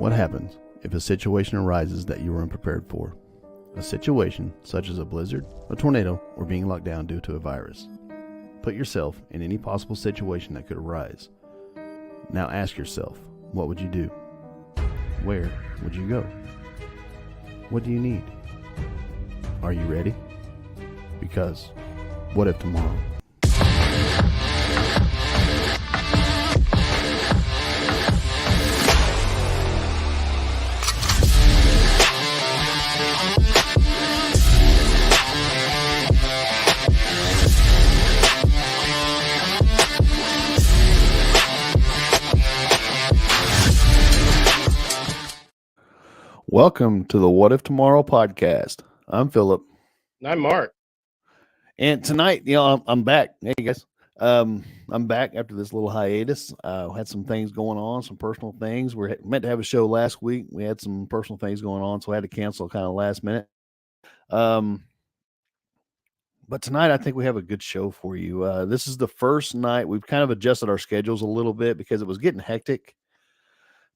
What happens if a situation arises that you were unprepared for? A situation such as a blizzard, a tornado, or being locked down due to a virus. Put yourself in any possible situation that could arise. Now ask yourself, what would you do? Where would you go? What do you need? Are you ready? Because what if tomorrow? Welcome to the What If Tomorrow podcast. I'm Philip. And I'm Mark. And tonight, I'm back. Hey, guys. I'm back after this little hiatus. Had some things going on, some personal things. We meant to have a show last week. We had some personal things going on, so I had to cancel kind of last minute. But tonight, I think we have a good show for you. This is the first night. We've kind of adjusted our schedules a little bit because it was getting hectic.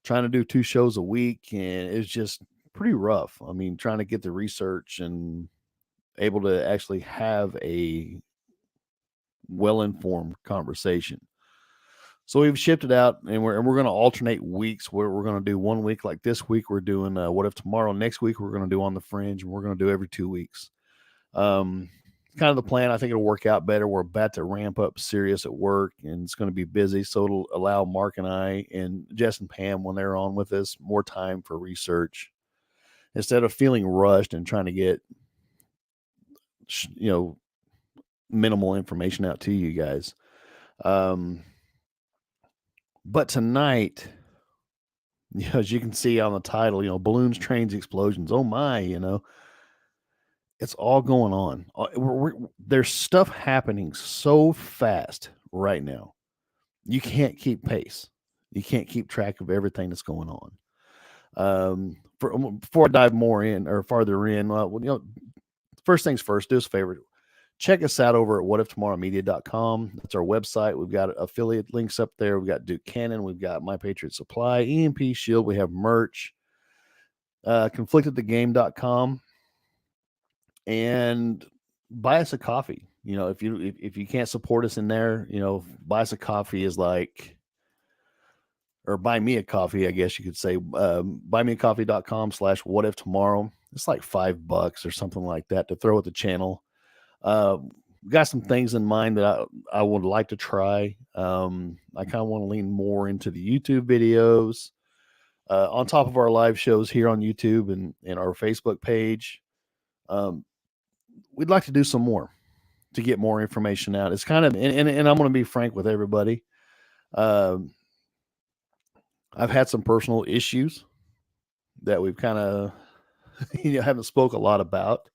Trying to do 2 shows a week, and it's just pretty rough. I mean, trying to get the research and able to actually have a well-informed conversation. So we've shifted out, and we're going to alternate weeks where we're going to do 1 week. Like this week, we're doing What If Tomorrow. Next week, we're going to do On the Fringe, and we're going to do every 2 weeks. Kind of the plan. I think it'll work out better. We're about to ramp up serious at work, and it's going to be busy. So it'll allow Mark and I and Jess and Pam, when they're on with us, more time for research instead of feeling rushed and trying to get, minimal information out to you guys. But tonight, as you can see on the title, balloons, trains, explosions. Oh my, it's all going on. There's stuff happening so fast right now. You can't keep pace. You can't keep track of everything that's going on. Before I dive more in or farther in, first things first, do us a favor. Check us out over at whatiftomorrowmedia.com. That's our website. We've got affiliate links up there. We've got Duke Cannon. We've got My Patriot Supply, EMP Shield. We have merch, conflictedthegame.com. And buy us a coffee. If you can't support us in there, buy us a coffee is like, or buy me a coffee, I guess you could say. Buymeacoffee.com/whatiftomorrow. It's like $5 or something like that to throw at the channel. Got some things in mind that I would like to try. I kind of want to lean more into the YouTube videos, on top of our live shows here on YouTube and our Facebook page. We'd like to do some more to get more information out. It's kind of, and I'm going to be frank with everybody. I've had some personal issues that we've kind of, haven't spoke a lot about.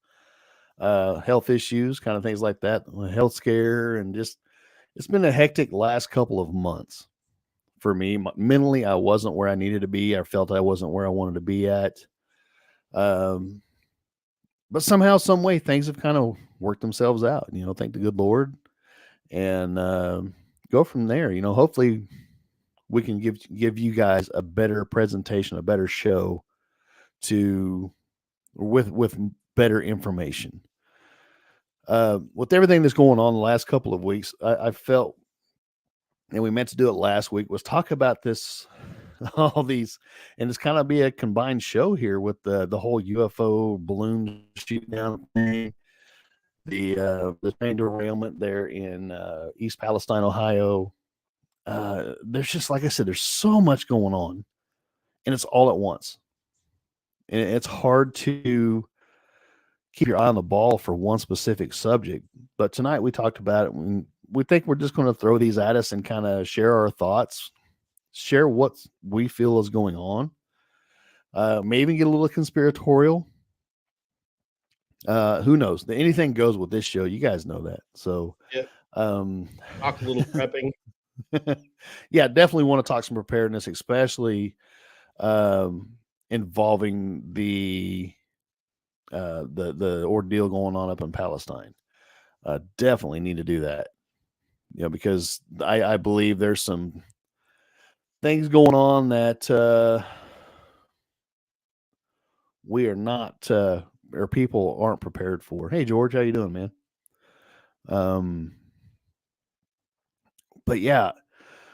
Health issues, kind of things like that, health scare, and just, it's been a hectic last couple of months for me. Mentally, I wasn't where I needed to be. I felt I wasn't where I wanted to be at. But somehow, some way, things have kind of worked themselves out. Thank the good Lord, and go from there. Hopefully, we can give you guys a better presentation, a better show, with better information. With everything that's going on the last couple of weeks, I felt, and we meant to do it last week, was talk about this. All these, and it's kind of be a combined show here with the whole UFO balloon shoot down thing, the train derailment there in East Palestine, Ohio. There's just, like I said, there's so much going on, and it's all at once, and it's hard to keep your eye on the ball for one specific subject. But tonight we talked about it. We think we're just going to throw these at us and kind of share our thoughts. Share what we feel is going on. Maybe get a little conspiratorial. Who knows? Anything goes with this show. You guys know that. So, talk a little prepping. Yeah, definitely want to talk some preparedness, especially involving the ordeal going on up in Palestine. Definitely need to do that. Because I believe there's some things going on that we are not, or people aren't prepared for. Hey, George, how you doing, man? Um, but yeah.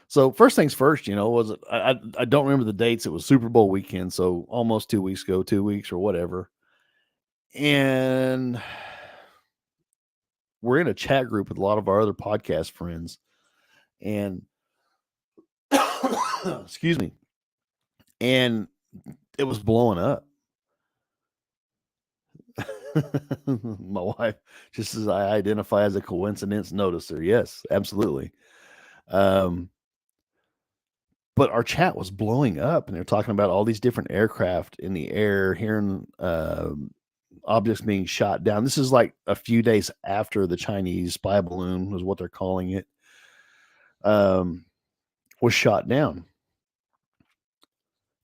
So first things first, was it? I don't remember the dates. It was Super Bowl weekend, so almost 2 weeks ago, 2 weeks or whatever. And we're in a chat group with a lot of our other podcast friends, and excuse me, and it was blowing up. My wife just says I identify as a coincidence noticer. Yes, absolutely. Um, but our chat was blowing up, and they're talking about all these different aircraft in the air, hearing objects being shot down. This is like a few days after the Chinese spy balloon, was what they're calling it, um, was shot down.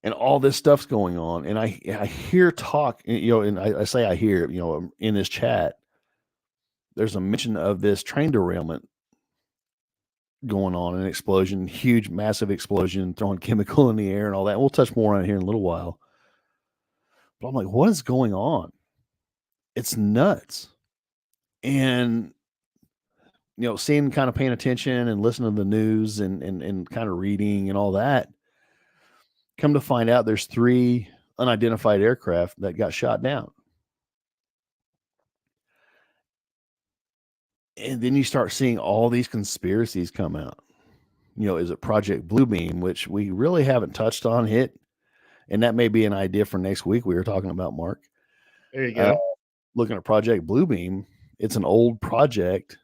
And all this stuff's going on. And I hear talk, and I say I hear, in this chat, there's a mention of this train derailment going on, an explosion, huge, massive explosion, throwing chemical in the air and all that. And we'll touch more on it here in a little while. But I'm like, what is going on? It's nuts. And seeing, kind of paying attention and listening to the news and kind of reading and all that, come to find out there's 3 unidentified aircraft that got shot down. And then you start seeing all these conspiracies come out. Is it Project Bluebeam, which we really haven't touched on yet? And that may be an idea for next week. We were talking about, Mark. There you go. Looking at Project Bluebeam, it's an old project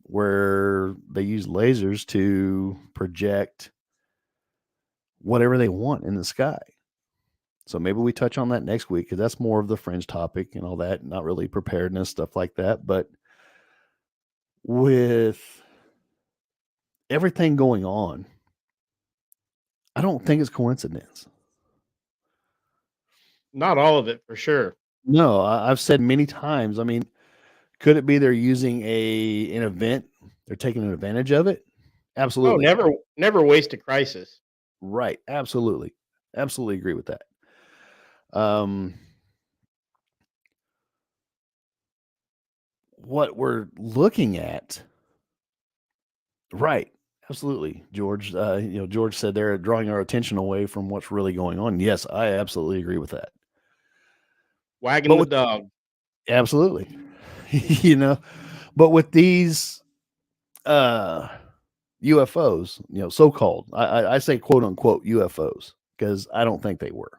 where they use lasers to project whatever they want in the sky. So maybe we touch on that next week, because that's more of the fringe topic and all that, not really preparedness, stuff like that. But with everything going on, I don't think it's coincidence. Not all of it for sure. No, I've said many times. I mean, could it be they're using an event? They're taking advantage of it? Oh, Absolutely. never waste a crisis. Right. Absolutely. Absolutely agree with that. What we're looking at, right? Absolutely, George. George said they're drawing our attention away from what's really going on. Yes, I absolutely agree with that. Wagging the dog. Absolutely. But with these UFOs, so-called, I say quote unquote UFOs, because I don't think they were.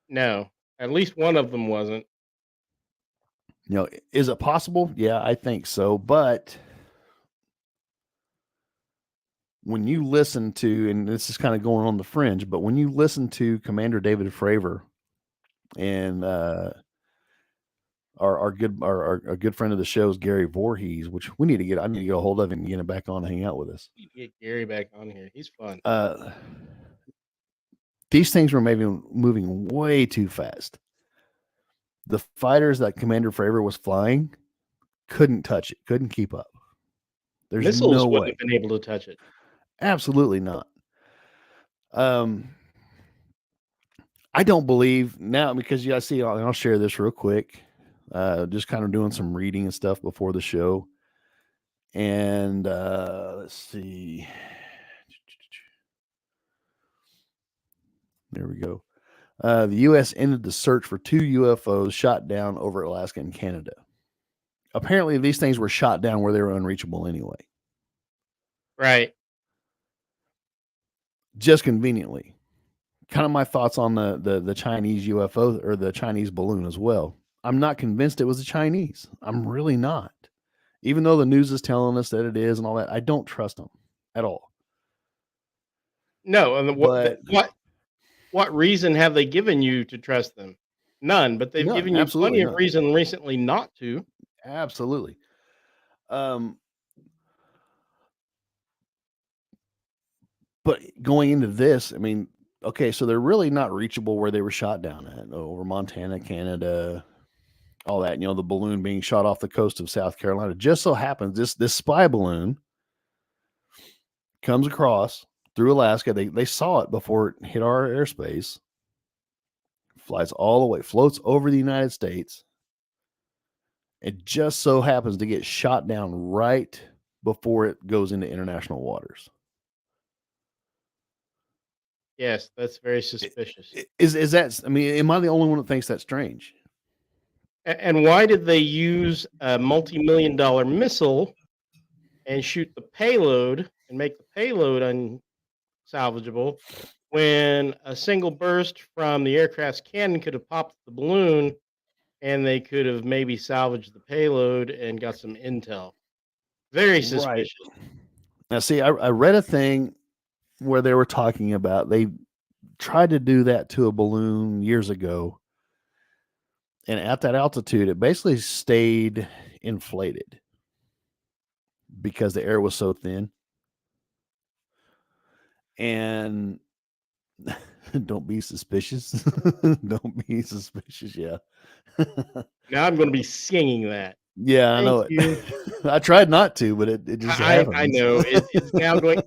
No, at least one of them wasn't. Is it possible? Yeah, I think so. But when you listen to, and this is kind of going on the fringe, but when you listen to Commander David Fravor and our good friend of the show is Gary Voorhees, which I need to get a hold of him and get him back on and hang out with us. Get Gary back on here. He's fun. These things were maybe moving way too fast. The fighters that Commander Fravor was flying couldn't touch it, couldn't keep up. There's Missiles no wouldn't way. have been able to touch it. Absolutely not. I don't believe now, because I see, I'll share this real quick. Just kind of doing some reading and stuff before the show. And let's see. There we go. The U.S. ended the search for 2 UFOs shot down over Alaska and Canada. Apparently, these things were shot down where they were unreachable anyway. Right. Just conveniently. Kind of my thoughts on the Chinese UFO, or the Chinese balloon as well. I'm not convinced it was the Chinese. I'm really not. Even though the news is telling us that it is and all that, I don't trust them at all. No, and what reason have they given you to trust them? None, but they've given you plenty of reason recently not to. Absolutely. But going into this, I mean, okay, so they're really not reachable where they were shot down at, over Montana, Canada, all that. The balloon being shot off the coast of South Carolina. Just so happens this spy balloon comes across through Alaska. They saw it before it hit our airspace, flies all the way, floats over the United States. It just so happens to get shot down right before it goes into international waters. Yes, that's very suspicious. Is that? I mean, am I the only one that thinks that's strange? And why did they use a multi-million-dollar missile and shoot the payload and make the payload unsalvageable when a single burst from the aircraft's cannon could have popped the balloon and they could have maybe salvaged the payload and got some intel? Very Right. suspicious. Now, see, I read a thing where they were talking about they tried to do that to a balloon years ago, and at that altitude, it basically stayed inflated because the air was so thin. And don't be suspicious. Don't be suspicious. Yeah. Now I'm going to be singing that. Yeah, I Thank know it. you. I tried not to, but it just I happens. know it's now going.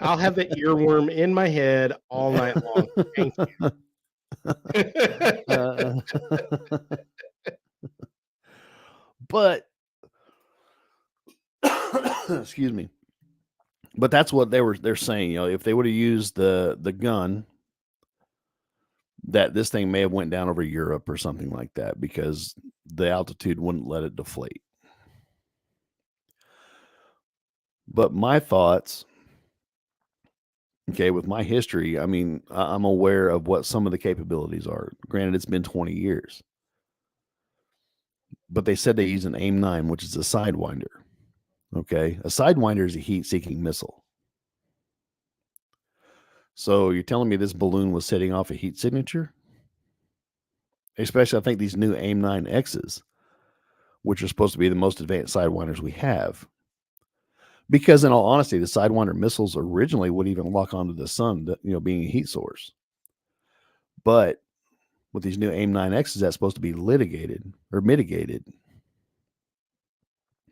I'll have that earworm in my head all night long. Thank you. Uh, but excuse me. But that's what they're saying. You know, if they would have used the gun, that this thing may have went down over Europe or something like that because the altitude wouldn't let it deflate. But my thoughts, okay, with my history, I mean, I'm aware of what some of the capabilities are. Granted, it's been 20 years. But they said they use an AIM-9, which is a Sidewinder. Okay, a Sidewinder is a heat-seeking missile. So you're telling me this balloon was setting off a heat signature? Especially, I think these new AIM-9Xs, which are supposed to be the most advanced Sidewinders we have. Because in all honesty, the Sidewinder missiles originally would even lock onto the sun, being a heat source. But with these new AIM-9Xs, that's supposed to be mitigated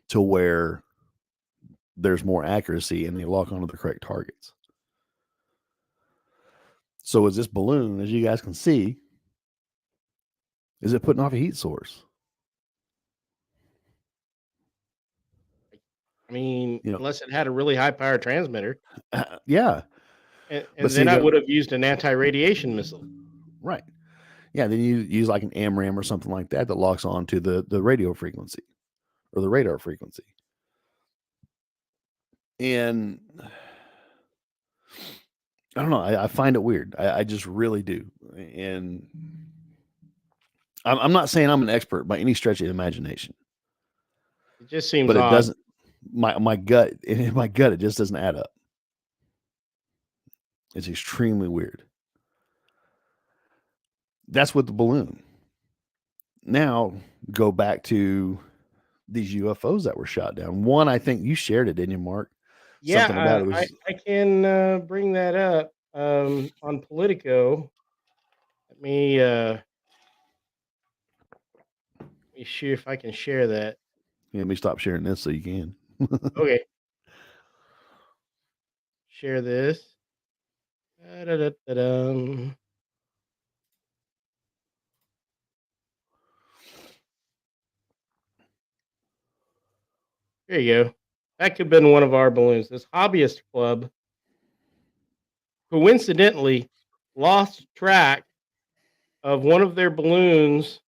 to where there's more accuracy and they lock onto the correct targets. So is this balloon, as you guys can see, is it putting off a heat source? I mean, unless it had a really high power transmitter. Yeah. And then I would have used an anti-radiation missile. Right. Yeah, then you use like an AMRAAM or something like that that locks on to the radio frequency or the radar frequency. And I don't know. I find it weird. I just really do. And I'm not saying I'm an expert by any stretch of the imagination. It just seems but it odd. doesn't. My gut, in my gut, it just doesn't add up. It's extremely weird. That's with the balloon. Now go back to these UFOs that were shot down. One, I think you shared it, didn't you, Mark? Yeah, Something about it was. I can bring that up on Politico. Let me see if I can share that. Yeah, let me stop sharing this so you can. Okay. Share this. Da-da-da-da-dum. There you go. That could have been one of our balloons. This hobbyist club coincidentally lost track of one of their balloons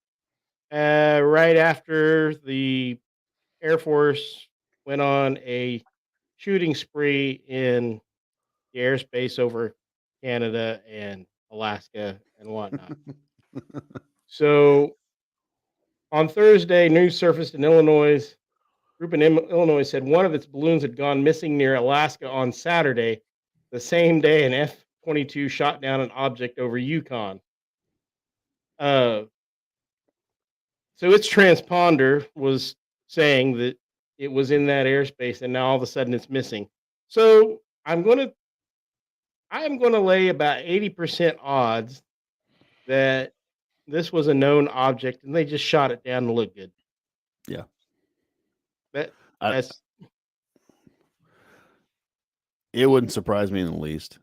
right after the Air Force went on a shooting spree in the airspace over Canada and Alaska and whatnot. So on Thursday, news surfaced in Illinois. Group in Illinois said one of its balloons had gone missing near Alaska on Saturday, the same day an F-22 shot down an object over Yukon. So its transponder was saying that it was in that airspace, and now all of a sudden it's missing. So I am going to lay about 80% odds that this was a known object, and they just shot it down to look good. Yeah. That's It wouldn't surprise me in the least.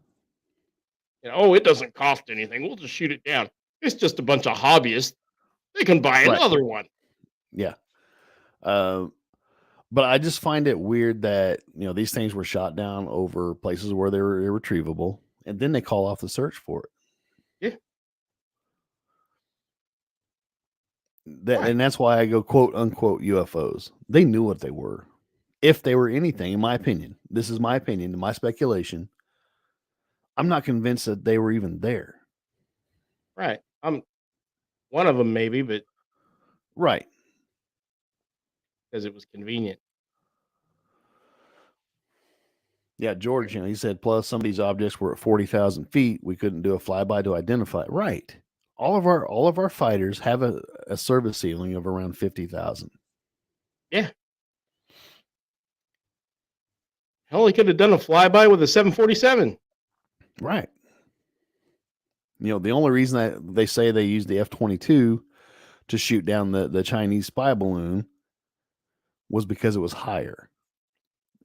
it doesn't cost anything. We'll just shoot it down. It's just a bunch of hobbyists. They can buy Right. another one. Yeah. Uh, but I just find it weird that these things were shot down over places where they were irretrievable, and then they call off the search for it. Yeah. And Right. that's why I go quote unquote UFOs. They knew what they were. If they were anything, in my opinion, this is my opinion, my speculation. I'm not convinced that they were even there. Right. I'm one of them, maybe, but Right. because it was convenient. Yeah, George, he said, plus some of these objects were at 40,000 feet. We couldn't do a flyby to identify. Right. All of our fighters have a service ceiling of around 50,000. Yeah. Hell, he could have done a flyby with a 747. Right. The only reason that they say they used the F-22 to shoot down the Chinese spy balloon was because it was higher.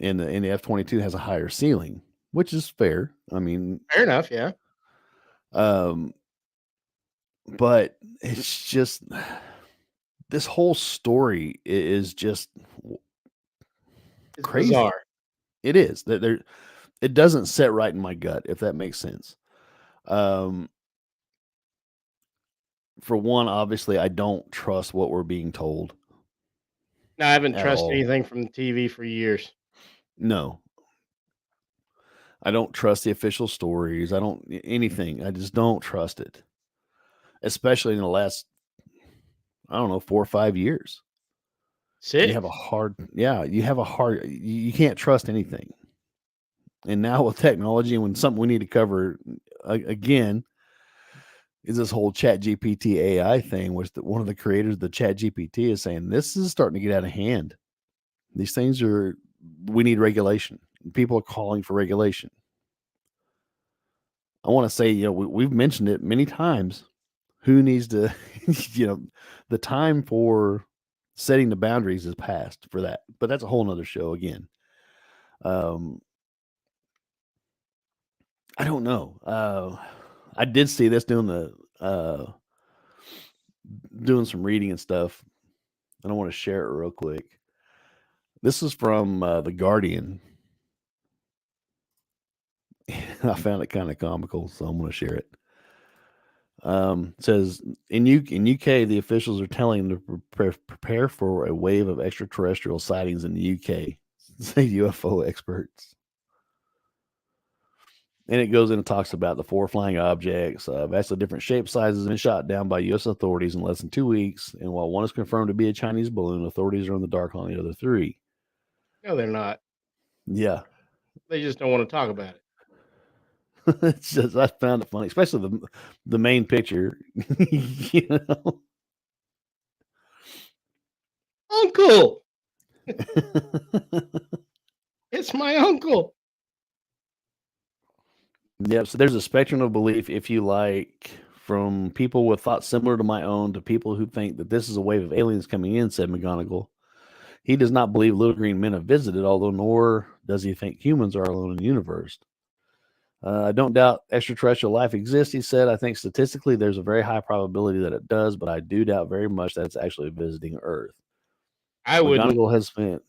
And the F-22 has a higher ceiling, which is fair. I mean, Fair enough. Yeah. um, but it's just this whole story is just It's crazy. bizarre. It is that there. It doesn't set right in my gut, if that makes sense. Um, for one, obviously, I don't trust what we're being told No, I haven't at trusted all. anything from the TV for years. No, I don't trust the official stories. I don't anything. I just don't trust it, especially in the last, I don't know, 4 or 5 years. You have a 6. hard, yeah, you can't trust anything. And now with technology, and when something we need to cover again is this whole Chat GPT AI thing, which one of the creators of the Chat GPT is saying this is starting to get out of hand. These things we need regulation. People are calling for regulation. I want to say, we've mentioned it many times. Who needs to, the time for setting the boundaries is past for that. But that's a whole nother show again. Um, I don't know. I did see this doing some reading and stuff. And I want to share it real quick. This is from The Guardian. I found it kind of comical, so I'm going to share it. It says in UK, the officials are telling them to prepare for a wave of extraterrestrial sightings in the UK. Say UFO experts. And it goes in and talks about the 4 flying objects, vastly different shape sizes, and shot down by U.S. authorities in less than 2 weeks. And while one is confirmed to be a Chinese balloon, authorities are in the dark on the other 3. No, they're not. Yeah, They just don't want to talk about it. it's just I found it funny, especially the main picture. you know, Uncle, it's my uncle. yeah. So there's a spectrum of belief, if you like, from people with thoughts similar to my own to people who think that this is a wave of aliens coming in. Said McGonagall. He does not believe little green men have visited, although nor does he think humans are alone in the universe. I don't doubt extraterrestrial life exists, he said. I think statistically there's a very high probability that it does, but I do doubt very much that it's actually visiting Earth. I wouldn't. McGonagall has spent,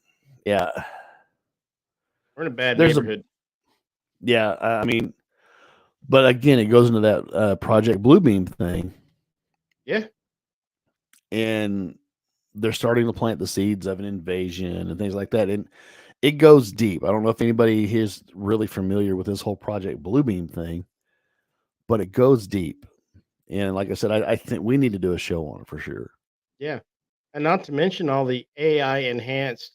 yeah, We're in a bad there's a, neighborhood. yeah, I mean, but again, it goes into that Project Bluebeam thing, Yeah. and they're starting to plant the seeds of an invasion and things like that. And it goes deep. I don't know if anybody here is really familiar with this whole Project Bluebeam thing, but it goes deep. And like I said, I think we need to do a show on it for sure. Yeah. And not to mention all the AI enhanced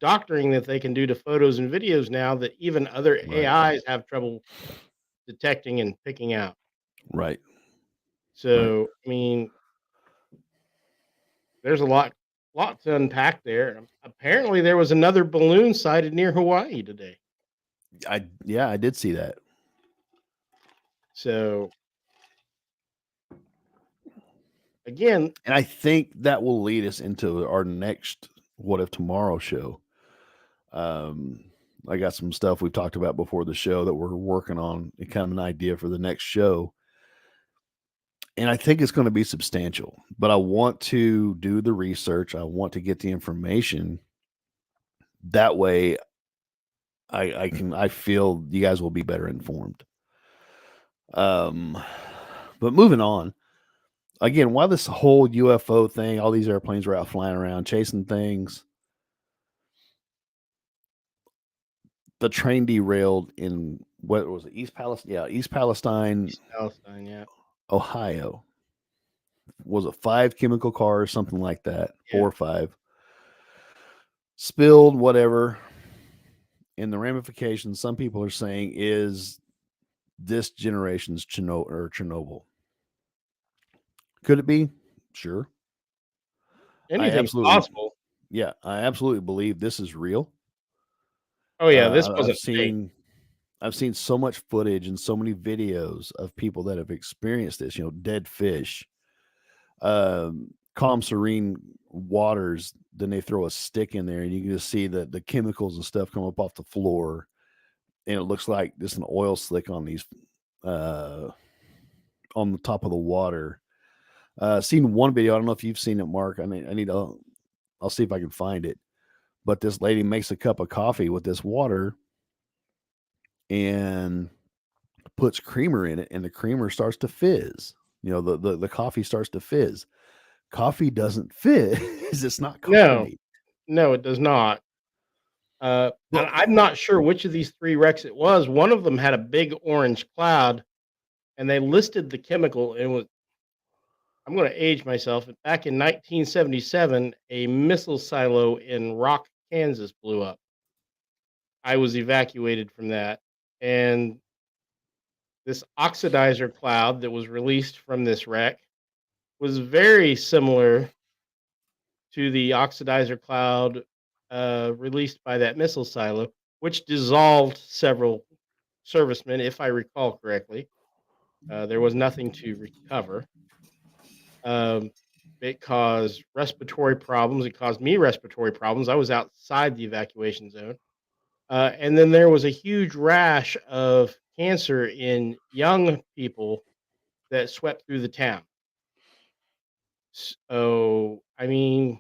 doctoring that they can do to photos and videos now that even other Right. AIs have trouble detecting and picking out. Right. Right. So, I mean, there's a lot to unpack there. Apparently, there was another balloon sighted near Hawaii today. I did see that. So, again, And I think that will lead us into our next What If Tomorrow show. Um, I got some stuff we've talked about before the show that we're working on, and kind of an idea for the next show. And I think it's going to be substantial, but I want to do the research. I want to get the information. That way I feel you guys will be better informed. Um, but moving on, again, while this whole UFO thing, all these airplanes were out flying around chasing things, the train derailed in what was it, East Palestine? Yeah, East Palestine, East Palestine, yeah. Ohio. Was it 5 chemical cars, something like that? 4 Yeah. or 5 spilled, whatever. And the ramifications, some people are saying, is this generation's Chernobyl. Could it be? Sure. I Anything's absolutely, possible. yeah, I absolutely believe this is real. Oh, yeah, this I've wasn't fake. seen so much footage and so many videos of people that have experienced this. You know, dead fish, calm, serene waters. Then they throw a stick in there, and you can just see the chemicals and stuff come up off the floor, and it looks like just an oil slick on these uh, on the top of the water. Seen one video. I don't know if you've seen it, Mark. I need to. I'll see if I can find it. But this lady makes a cup of coffee with this water and puts creamer in it, and the creamer starts to fizz. You know, the coffee starts to fizz. Coffee doesn't fizz. It's not No, carbonate. no, it does not. And Well, I'm not sure which of these 3 wrecks it was. One of them had a big orange cloud, and they listed the chemical, and it was I'm gonna age myself. Back in 1977, a missile silo in Rock, Kansas blew up. I was evacuated from that, and this oxidizer cloud that was released from this wreck was very similar to the oxidizer cloud, released by that missile silo, which dissolved several servicemen, if I recall correctly. There was nothing to recover. Um, it caused respiratory problems. It caused me respiratory problems. I was outside the evacuation zone. And then there was a huge rash of cancer in young people that swept through the town. So, I mean,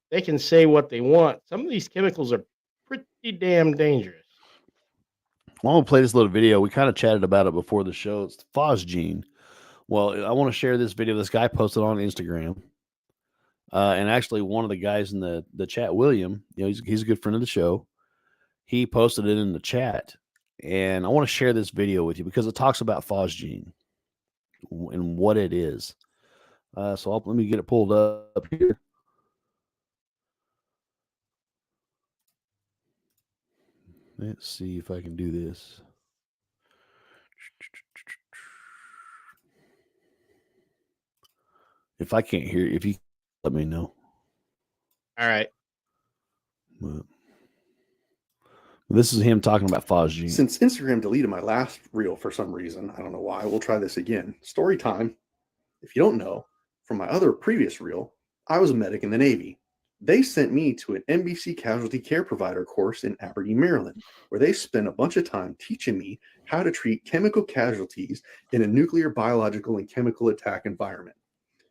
they can say what they want. Some of these chemicals are pretty damn dangerous. I'm gonna play this little video. We kind of chatted about it before the show. It's phosgene. Well, I want to share this video. This guy posted on Instagram, and actually, one of the guys in the chat, William, you know, he's a good friend of the show. He posted it in the chat, and I want to share this video with you because it talks about phosgene and what it is. Let me get it pulled up here. Let's see if I can do this. If I can't hear, if you let me know. All right. But this is him talking about phosgene. Since Instagram deleted my last reel for some reason, I don't know why, we'll try this again. Story time. If you don't know, from my other previous reel, I was a medic in the Navy. They sent me to an NBC casualty care provider course in Aberdeen, Maryland, where they spent a bunch of time teaching me how to treat chemical casualties in a nuclear, biological, and chemical attack environment.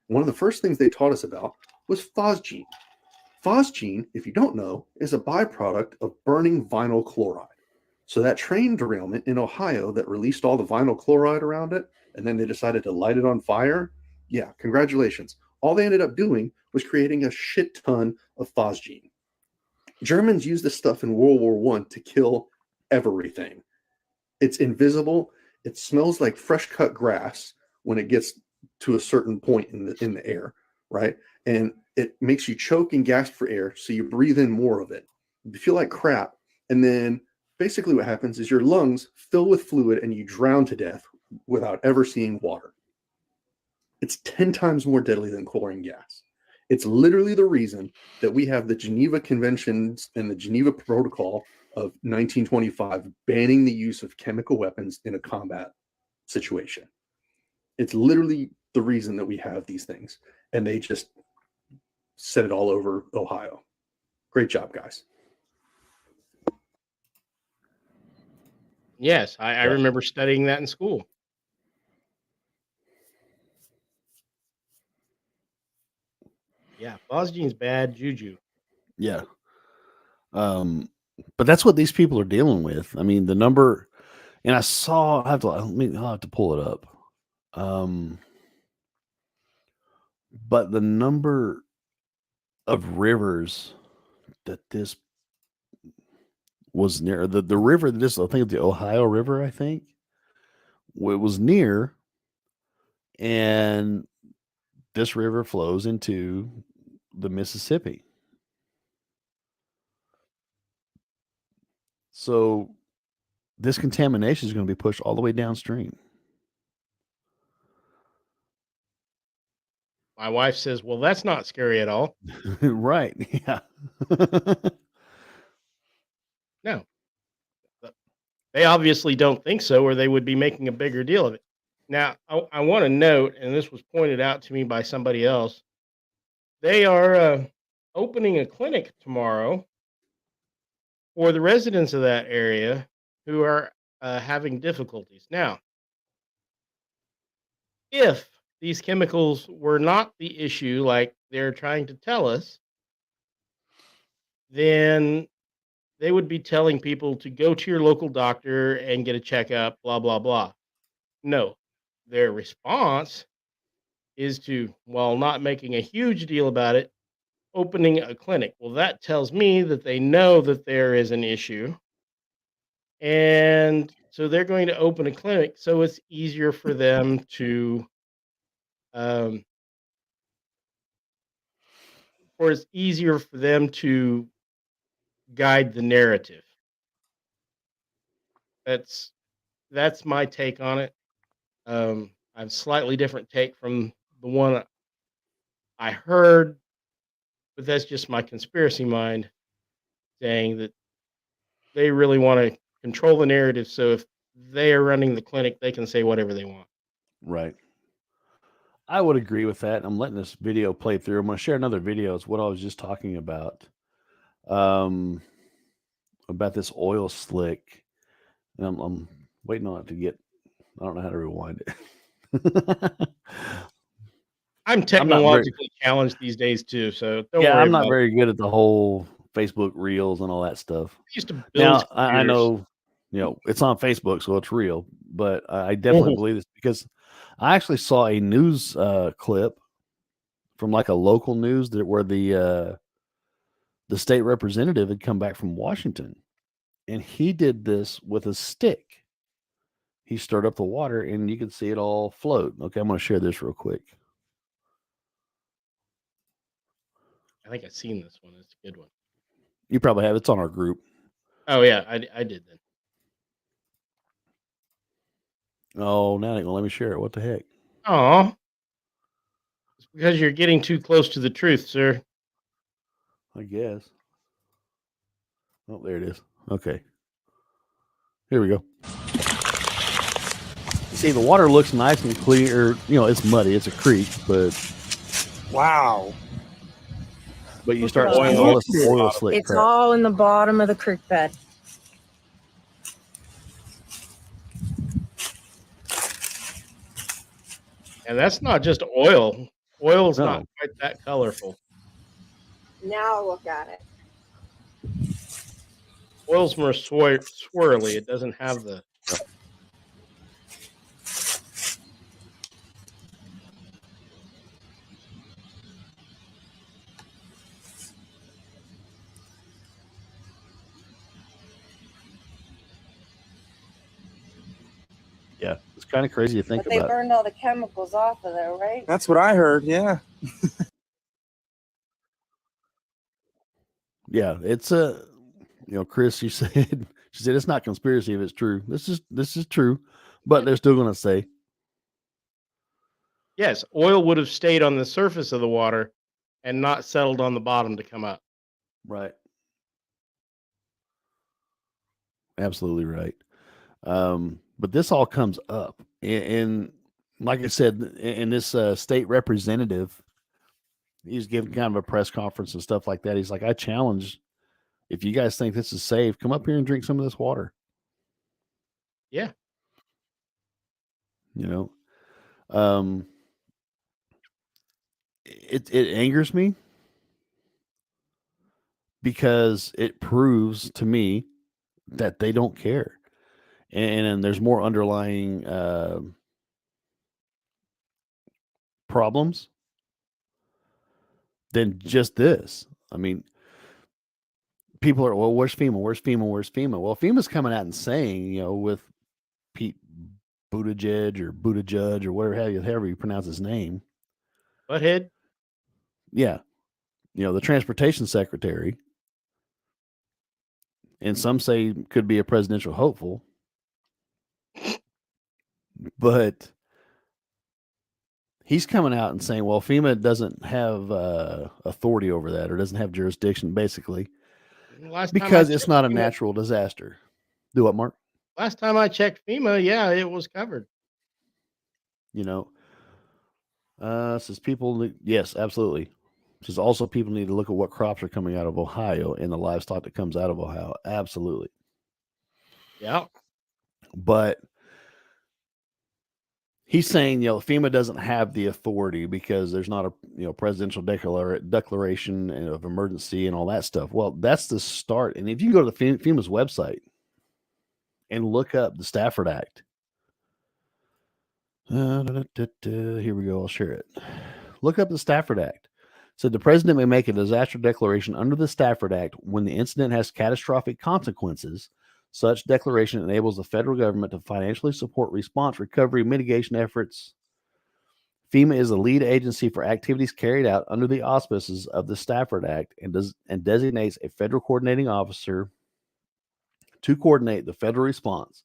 One of the first things they taught us about was phosgene. Phosgene, if you don't know, is a byproduct of burning vinyl chloride. So that train derailment in Ohio that released all the vinyl chloride around it, and then they decided to light it on fire, yeah, congratulations. All they ended up doing was creating a shit ton of phosgene. Germans used this stuff in World War I to kill everything. It's invisible. It smells like fresh cut grass when it gets to a certain point in the air, right? And it makes you choke and gasp for air, so you breathe in more of it. You feel like crap, and then basically what happens is your lungs fill with fluid and you drown to death without ever seeing water. It's 10 times more deadly than chlorine gas. It's literally the reason that we have the Geneva Conventions and the Geneva Protocol of 1925 banning the use of chemical weapons in a combat situation. It's literally the reason that we have these things. And they just set it all over Ohio. Great job, guys. Yes, I Yeah. remember studying that in school. Yeah, phosgene's bad juju. Yeah. But that's what these people are dealing with. I mean, the number, and I'll have to pull it up. But the number of rivers that this was near, the river that this, I think the Ohio River, I think, it was near, and this river flows into the Mississippi. So this contamination is going to be pushed all the way downstream. My wife says, "Well, that's not scary at all." Right. Yeah. No, but they obviously don't think so, or they would be making a bigger deal of it. Now, I want to note, and this was pointed out to me by somebody else, they are opening a clinic tomorrow for the residents of that area who are having difficulties. Now, if these chemicals were not the issue, like they're trying to tell us, then they would be telling people to go to your local doctor and get a checkup, blah, blah, blah. No, their response is to, while not making a huge deal about it, opening a clinic. Well, that tells me that they know that there is an issue. And so they're going to open a clinic so it's easier for them to, um, or it's easier for them to guide the narrative. That's that's my take on it. I have a slightly different take from the one I heard, but that's just my conspiracy mind saying that they really want to control the narrative. So if they are running the clinic, they can say whatever they want. Right. I would agree with that. I'm letting this video play through. I'm going to share another video. It's what I was just talking um, about this oil slick. And I'm waiting on it to get. I don't know how to rewind it. I'm I'm not very. technologically challenged these days too, so don't Yeah, worry I'm not about it. very good at the whole Facebook Reels and all that stuff. I used to build Now I computers. know, it's on Facebook, so it's real. But I definitely believe this because I actually saw a news clip from like a local news that where the state representative had come back from Washington, and he did this with a stick. He stirred up the water, and you could see it all float. Okay, I'm going to share this real quick. I think I've seen this one. It's a good one. You probably have. It's on our group. Oh yeah, I did then. Oh, now they're going to let me share it. What the heck? Oh, it's because you're getting too close to the truth, sir. I guess. Oh, there it is. Okay. Here we go. See, the water looks nice and clear. It's muddy. It's a creek, but Wow. you start Look at seeing all all this this oil bottom. slick It's crap. all in the bottom of the creek bed. And that's not just oil. Oil's not No. quite that colorful. Now look at it. Oil's more swirly. It doesn't have the. Yeah, it's kind of crazy to think But they about. burned all the chemicals off of there, right? That's what I heard. Yeah. Yeah, it's Chris, she said it's not conspiracy if it's true. This is true, but they're still going to say Yes, oil would have stayed on the surface of the water and not settled on the bottom to come up. right. Absolutely right. But this all comes up, and like I said, in this state representative, he's giving kind of a press conference and stuff like that. He's like, I challenge, if you guys think this is safe, come up here and drink some of this water. Yeah. It angers me because it proves to me that they don't care. And there's more underlying problems than just this. I mean, people are, well, where's FEMA? Where's FEMA? Where's FEMA? Well, FEMA's coming out and saying, with Pete Buttigieg or whatever, however you pronounce his name. Butthead. Yeah. The transportation secretary. And some say could be a presidential hopeful. But he's coming out and saying, well, FEMA doesn't have authority over that or doesn't have jurisdiction, basically, because it's not a natural disaster. Do what, Mark? Last time I checked FEMA, yeah, it was covered. Says people, yes, absolutely. Says also people need to look at what crops are coming out of Ohio and the livestock that comes out of Ohio. Absolutely. Yeah. But he's saying, FEMA doesn't have the authority because there's not a, presidential declaration of emergency and all that stuff. Well, that's the start. And if you go to the FEMA's website and look up the Stafford Act, here we go. I'll share it. Look up the Stafford Act. So the president may make a disaster declaration under the Stafford Act when the incident has catastrophic consequences. Such declaration enables the federal government to financially support response, recovery, mitigation efforts. FEMA is the lead agency for activities carried out under the auspices of the Stafford Act and designates a federal coordinating officer to coordinate the federal response.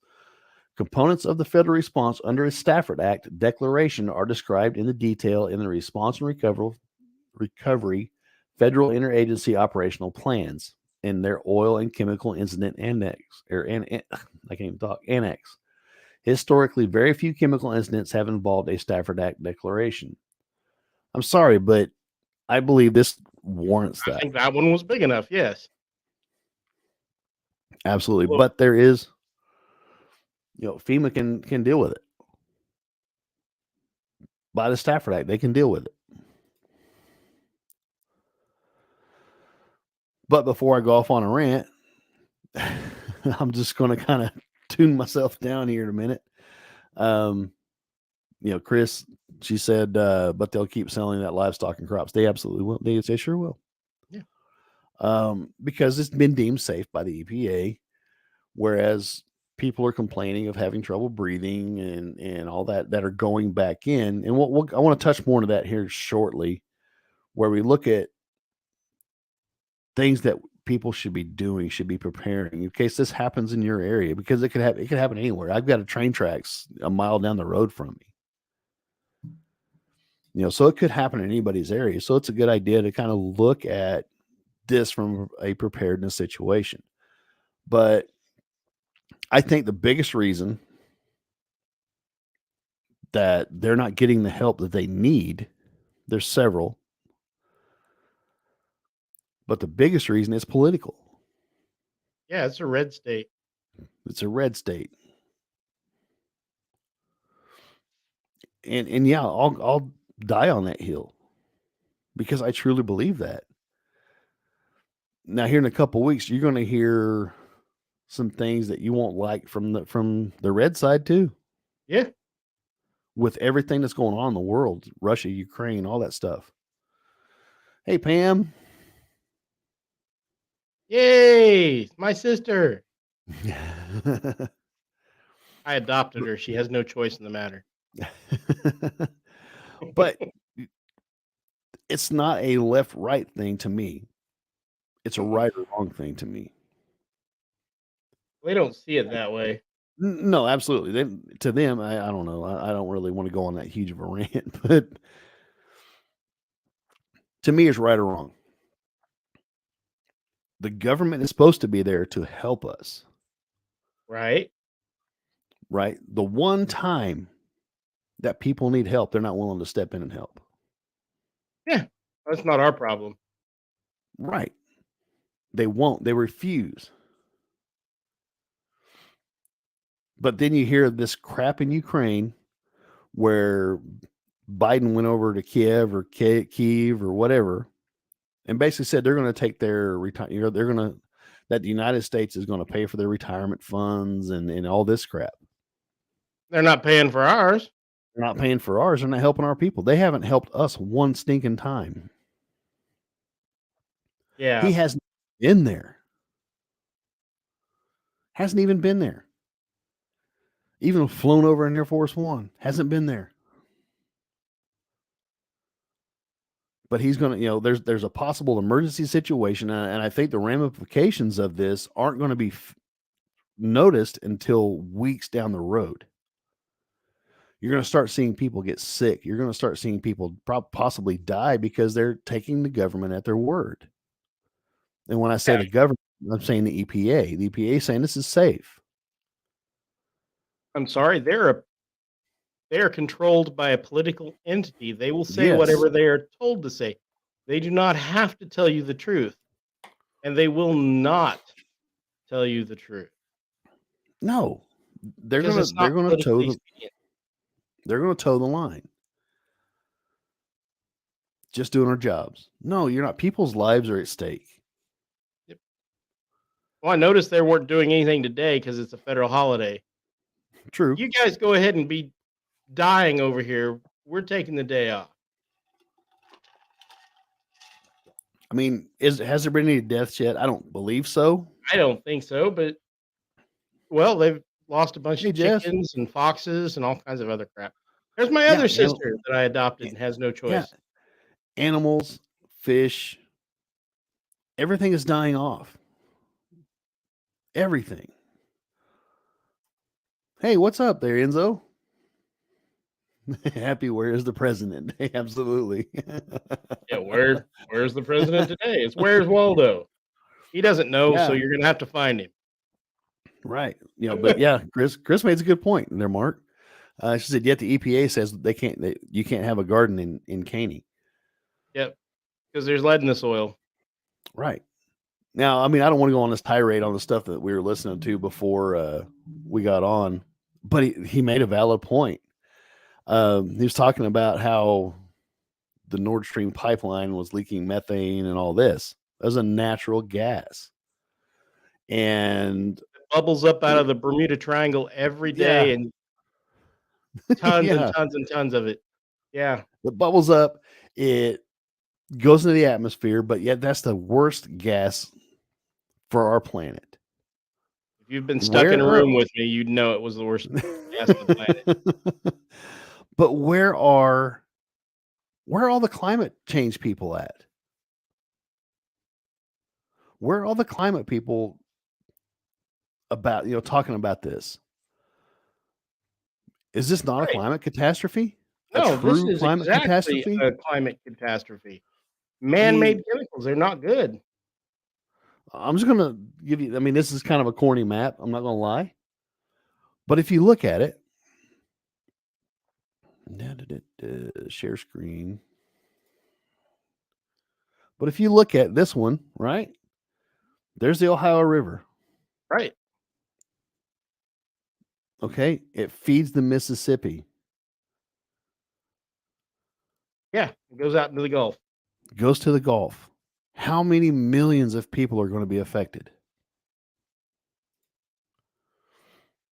Components of the federal response under a Stafford Act declaration are described in the detail in the response and recovery federal interagency operational plans in their oil and chemical incident annex. I can't even talk. Annex. Historically, very few chemical incidents have involved a Stafford Act declaration. I'm sorry, but I believe this warrants that. I think that one was big enough. Yes. Absolutely. Well, but there is, FEMA can deal with it. By the Stafford Act, they can deal with it. But before I go off on a rant, I'm just going to kind of tune myself down here in a minute. Chris, she said, but they'll keep selling that livestock and crops. They absolutely will. They sure will. Yeah. Because it's been deemed safe by the EPA, whereas people are complaining of having trouble breathing and all that are going back in. And I want to touch more into that here shortly, where we look at things that people should be doing, should be preparing in case this happens in your area, because it could happen anywhere. I've got a train tracks a mile down the road from me. So it could happen in anybody's area. So it's a good idea to kind of look at this from a preparedness situation. But I think the biggest reason that they're not getting the help that they need, there's several, but the biggest reason is political. Yeah, it's a red state. It's a red state. And yeah, I'll die on that hill because I truly believe that. Now, here in a couple of weeks, you're going to hear some things that you won't like from the red side too. Yeah. With everything that's going on in the world, Russia, Ukraine, all that stuff. Hey, Pam. Yay, my sister. I adopted her. She has no choice in the matter. But it's not a left-right thing to me. It's a right or wrong thing to me. They don't see it that way. No, absolutely. To them, I don't know. I don't really want to go on that huge of a rant, but to me, it's right or wrong. The government is supposed to be there to help us. Right. Right. The one time that people need help, they're not willing to step in and help. Yeah. That's not our problem. Right. They won't. They refuse. But then you hear this crap in Ukraine where Biden went over to Kiev or whatever and basically said they're going to take their that the United States is going to pay for their retirement funds and all this crap. They're not paying for ours. They're not paying for ours. They're not helping our people. They haven't helped us one stinking time. Yeah. He hasn't been there. Hasn't even been there. Even flown over in Air Force One. Hasn't been there. But he's going to, there's a possible emergency situation. And I think the ramifications of this aren't going to be noticed until weeks down the road. You're going to start seeing people get sick. You're going to start seeing people possibly die because they're taking the government at their word. And when I say the government, I'm saying the EPA. The EPA is saying this is safe. I'm sorry, they are controlled by a political entity. They will say Yes. whatever they are told to say. They do not have to tell you the truth, and they will not tell you the truth. No, they're Because going it's to not they're going to toe politically the expedient. they're going to toe the line. Just doing our jobs. No, you're not. People's lives are at stake. Yep. Well, I noticed they weren't doing anything today because it's a federal holiday. True. You guys go ahead and be dying over here. We're taking the day off. I mean, has there been any deaths yet? I don't believe so. I don't think so, but well, they've lost a bunch Hey, of Jess. chickens and foxes and all kinds of other crap. There's my other sister that I adopted and has no choice. Yeah. Animals, fish, everything is dying off. Everything. Hey, what's up there, Enzo? Happy, where's the president? Absolutely. Yeah, where's the president today? It's where's Waldo? He doesn't know, so Yeah. you're gonna have to find him. Right. But yeah, Chris made a good point there, Mark. She said, yet the EPA says you can't have a garden in Caney. Yep, because there's lead in the soil. Right. Now, I mean, I don't want to go on this tirade on the stuff that we were listening to before we got on, but he made a valid point. He was talking about how the Nord Stream pipeline was leaking methane and all this. That was a natural gas. And It bubbles up out of the Bermuda Triangle every day, and tons and tons and tons of it. Yeah. It bubbles up, it goes into the atmosphere, but yet that's the worst gas for our planet. If you've been stuck in a room with me, you'd know it was the worst gas on the planet. But where are all the climate change people at? Where are all the climate people about, talking about this? Is this not a climate catastrophe? No, a true this is climate exactly catastrophe? a climate catastrophe. Man-made chemicals, they're not good. I'm just going to give you, I mean, this is kind of a corny map. I'm not going to lie. But if you look at it, share screen. But if you look at this one, right? There's the Ohio River. Right. Okay. It feeds the Mississippi. Yeah. It goes out into the Gulf. Goes to the Gulf. How many millions of people are going to be affected?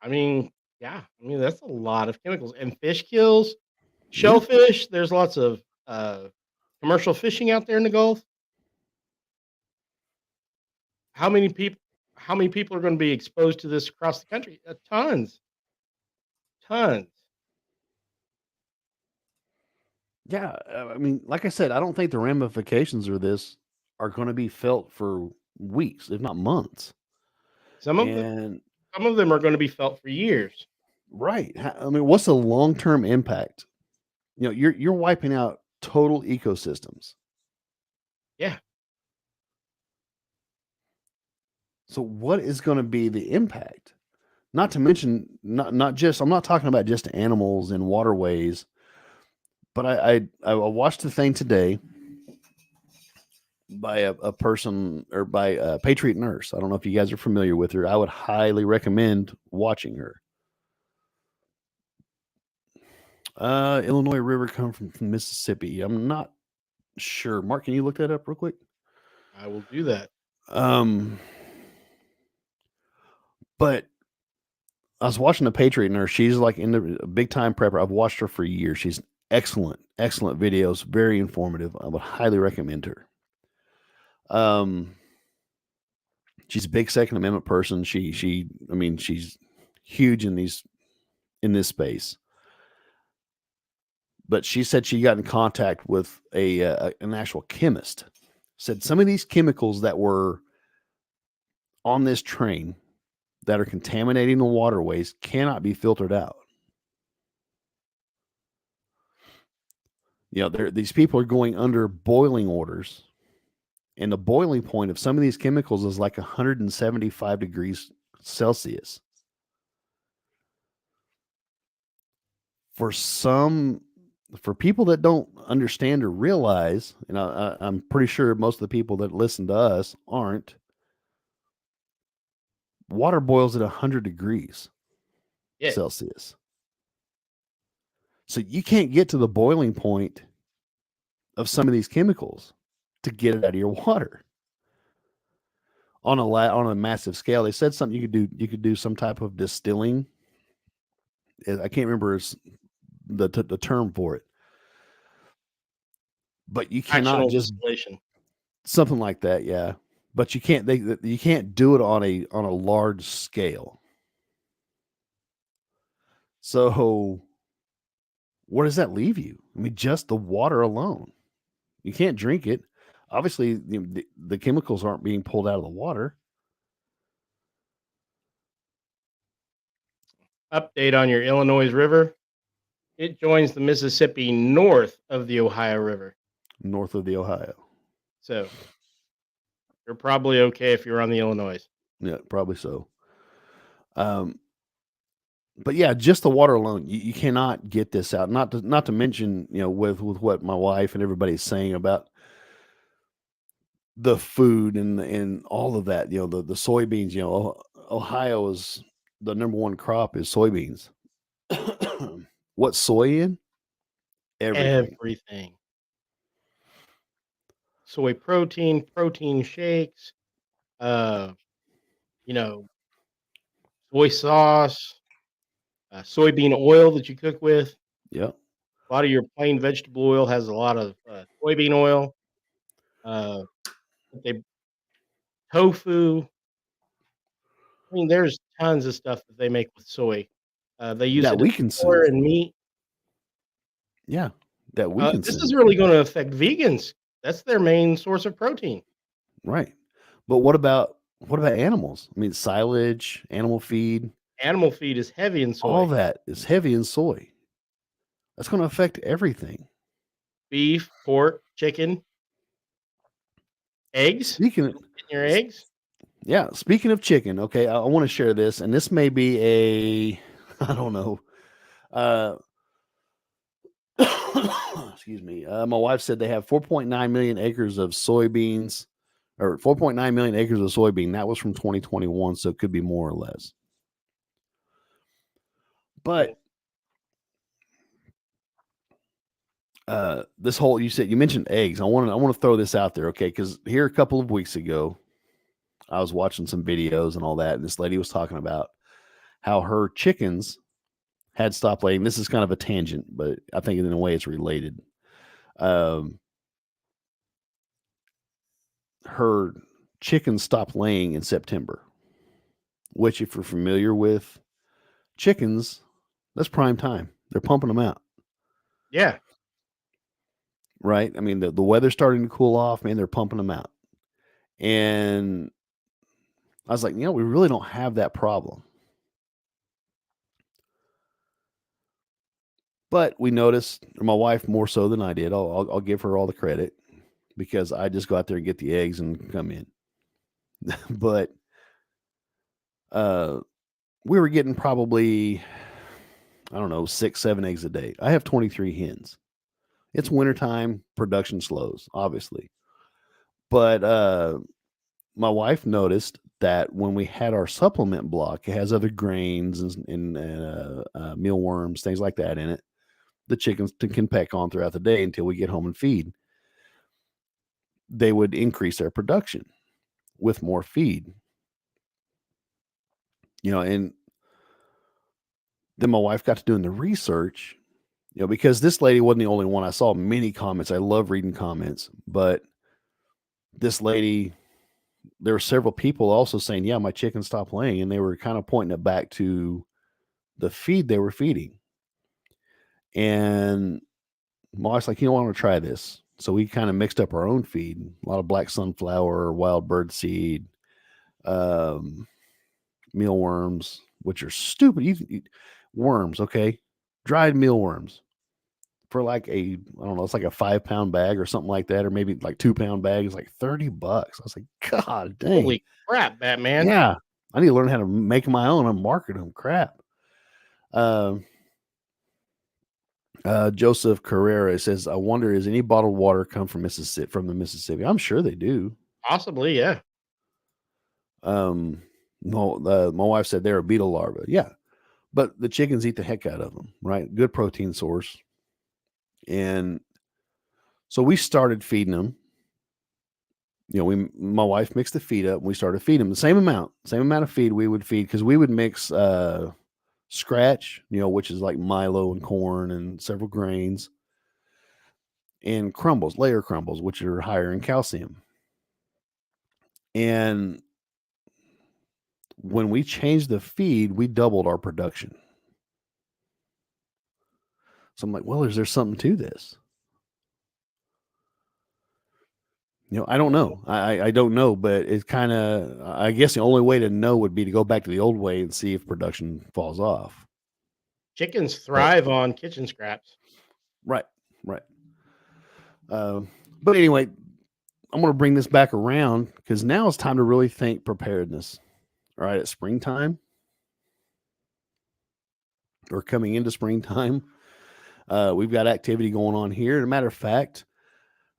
I mean, yeah. I mean, that's a lot of chemicals. And fish kills, shellfish. There's lots of commercial fishing out there in the Gulf. How many people are going to be exposed to this across the country? Tons. Yeah, I mean, like I said, I don't think the ramifications of this are going to be felt for weeks, if not months. Some of them are going to be felt for years. Right. I mean, what's the long-term impact? You're wiping out total ecosystems. Yeah. So what is going to be the impact? Not to mention, not just, I'm not talking about just animals and waterways, but I watched the thing today by a person, or by a Patriot nurse. I don't know if you guys are familiar with her. I would highly recommend watching her. Illinois River come from Mississippi. I'm not sure. Mark, can you look that up real quick? I will do that. But I was watching the Patriot Nurse. She's like in the big time prepper. I've watched her for years. She's excellent videos, very informative. I would highly recommend her. She's a big Second Amendment person. I mean, she's huge in this space. But she said she got in contact with an actual chemist. Said some of these chemicals that were on this train that are contaminating the waterways cannot be filtered out. You know, these people are going under boiling orders, and the boiling point of some of these chemicals is like 175 degrees Celsius. For people that don't understand or realize, and I'm pretty sure most of the people that listen to us aren't, water boils at 100 degrees Yeah. Celsius. So you can't get to the boiling point of some of these chemicals to get it out of your water on a massive scale. They said something you could do some type of distilling. I can't remember the term for it, but you cannot Fractional just distillation. something like that. Yeah. But you can't do it on a large scale. So where does that leave you? I mean, just the water alone. You can't drink it. Obviously, the chemicals aren't being pulled out of the water. Update on your Illinois River. It joins the Mississippi north of the Ohio River. North of the Ohio. So you're probably okay if you're on the Illinois. Yeah, probably so. But yeah, just the water alone, you cannot get this out. Not to mention, with what my wife and everybody's saying about the food and all of that. The soybeans. Ohio is the number one crop is soybeans. What's soy in? Everything. Soy protein shakes, soy sauce, soybean oil that you cook with. Yep. A lot of your plain vegetable oil has a lot of soybean oil. Tofu. I mean, there's tons of stuff that they make with soy. They use That it we in consume. flour and meat. Yeah, that we This consume. is really going to affect vegans. That's their main source of protein. Right. But what about animals? I mean, silage, animal feed. Animal feed is heavy in soy. All that is heavy in soy. That's going to affect everything. Beef, pork, chicken, eggs. Speaking of Your eggs. Yeah, speaking of chicken, okay, I want to share this, and this may be I don't know. Excuse me. My wife said they have 4.9 million acres of soybeans, or 4.9 million acres of soybean. That was from 2021, so it could be more or less. But this whole you mentioned eggs. I want to throw this out there, okay? Because here a couple of weeks ago, I was watching some videos and all that, and this lady was talking about how her chickens had stopped laying. This is kind of a tangent, but I think in a way it's related. Her chickens stopped laying in September, which, if you're familiar with chickens, that's prime time. They're pumping them out. Yeah. Right? I mean, the weather's starting to cool off, man. They're pumping them out. And I was like, we really don't have that problem. But we noticed, or my wife more so than I did, I'll give her all the credit because I just go out there and get the eggs and come in. But we were getting probably, I don't know, 6-7 eggs a day. I have 23 hens. It's wintertime, production slows, obviously. But my wife noticed that when we had our supplement block, it has other grains and mealworms, things like that in it. The chickens can peck on throughout the day until we get home and feed. they would increase their production with more feed. And then my wife got to doing the research, because this lady wasn't the only one. I saw many comments. I love reading comments, but this lady, there were several people also saying, yeah, my chickens stopped laying, and they were kind of pointing it back to the feed they were feeding. And my wife's like, I want to try this. So we kind of mixed up our own feed, a lot of black sunflower, wild bird seed, mealworms, which are stupid. Worms, okay? Dried mealworms for like I don't know, it's like a 5-pound bag or something like that, or maybe like 2-pound bag is like $30. I was like, God dang. Holy crap, Batman. Yeah. I need to learn how to make my own and market them. Crap. Joseph Carrera says, I wonder, is any bottled water come from the Mississippi? I'm sure they do. Possibly, yeah. No, my wife said they're a beetle larva. Yeah. But the chickens eat the heck out of them, right? Good protein source. And so we started feeding them. My wife mixed the feed up, and we started feeding them the same amount of feed we would feed, because we would mix scratch, which is like Milo and corn and several grains, and crumbles, layer crumbles, which are higher in calcium. And when we changed the feed, we doubled our production. So I'm like, well, is there something to this? I don't know. I don't know, but it's kind of, I guess the only way to know would be to go back to the old way and see if production falls off. Chickens thrive on kitchen scraps. Right. But anyway, I'm going to bring this back around, because now it's time to really think preparedness. All right, at springtime, or coming into springtime, we've got activity going on here. As a matter of fact,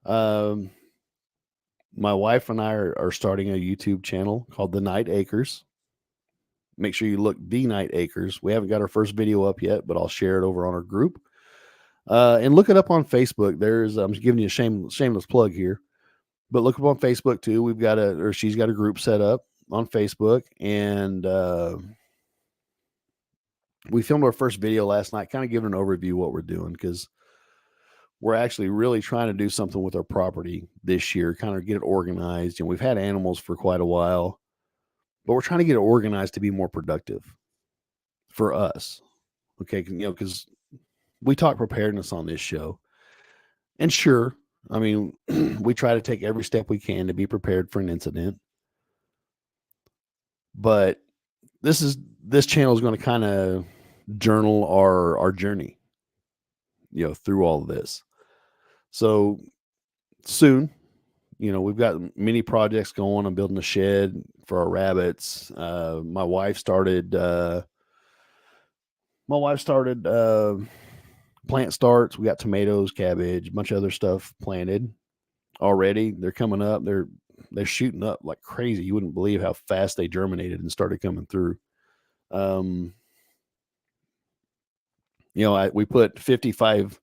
my wife and I are starting a YouTube channel called The Night Acres. Make sure you look The Night Acres. We haven't got our first video up yet, but I'll share it over on our group. And look it up on Facebook. I'm just giving you a shameless plug here, but look up on Facebook too. She's got a group set up on Facebook, and we filmed our first video last night, kind of giving an overview of what we're doing, because we're actually really trying to do something with our property this year, kind of get it organized. We've had animals for quite a while, but we're trying to get it organized to be more productive for us. Okay. Because we talk preparedness on this show, and sure, I mean, we try to take every step we can to be prepared for an incident, but this channel is going to kind of journal our journey, through all of this. So soon, we've got many projects going. I'm building a shed for our rabbits. My wife started plant starts. We got tomatoes, cabbage, a bunch of other stuff planted already. They're coming up. They're shooting up like crazy. You wouldn't believe how fast they germinated and started coming through. We put 55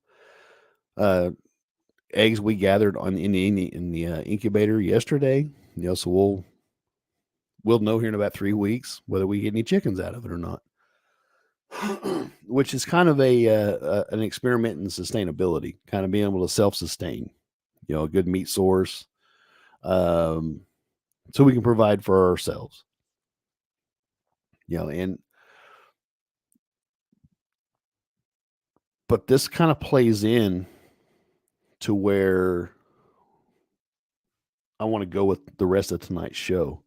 eggs we gathered in the incubator yesterday. So we'll know here in about 3 weeks whether we get any chickens out of it or not. Which is kind of an experiment in sustainability, kind of being able to self-sustain, a good meat source, so we can provide for ourselves. But this kind of plays in to where I want to go with the rest of tonight's show.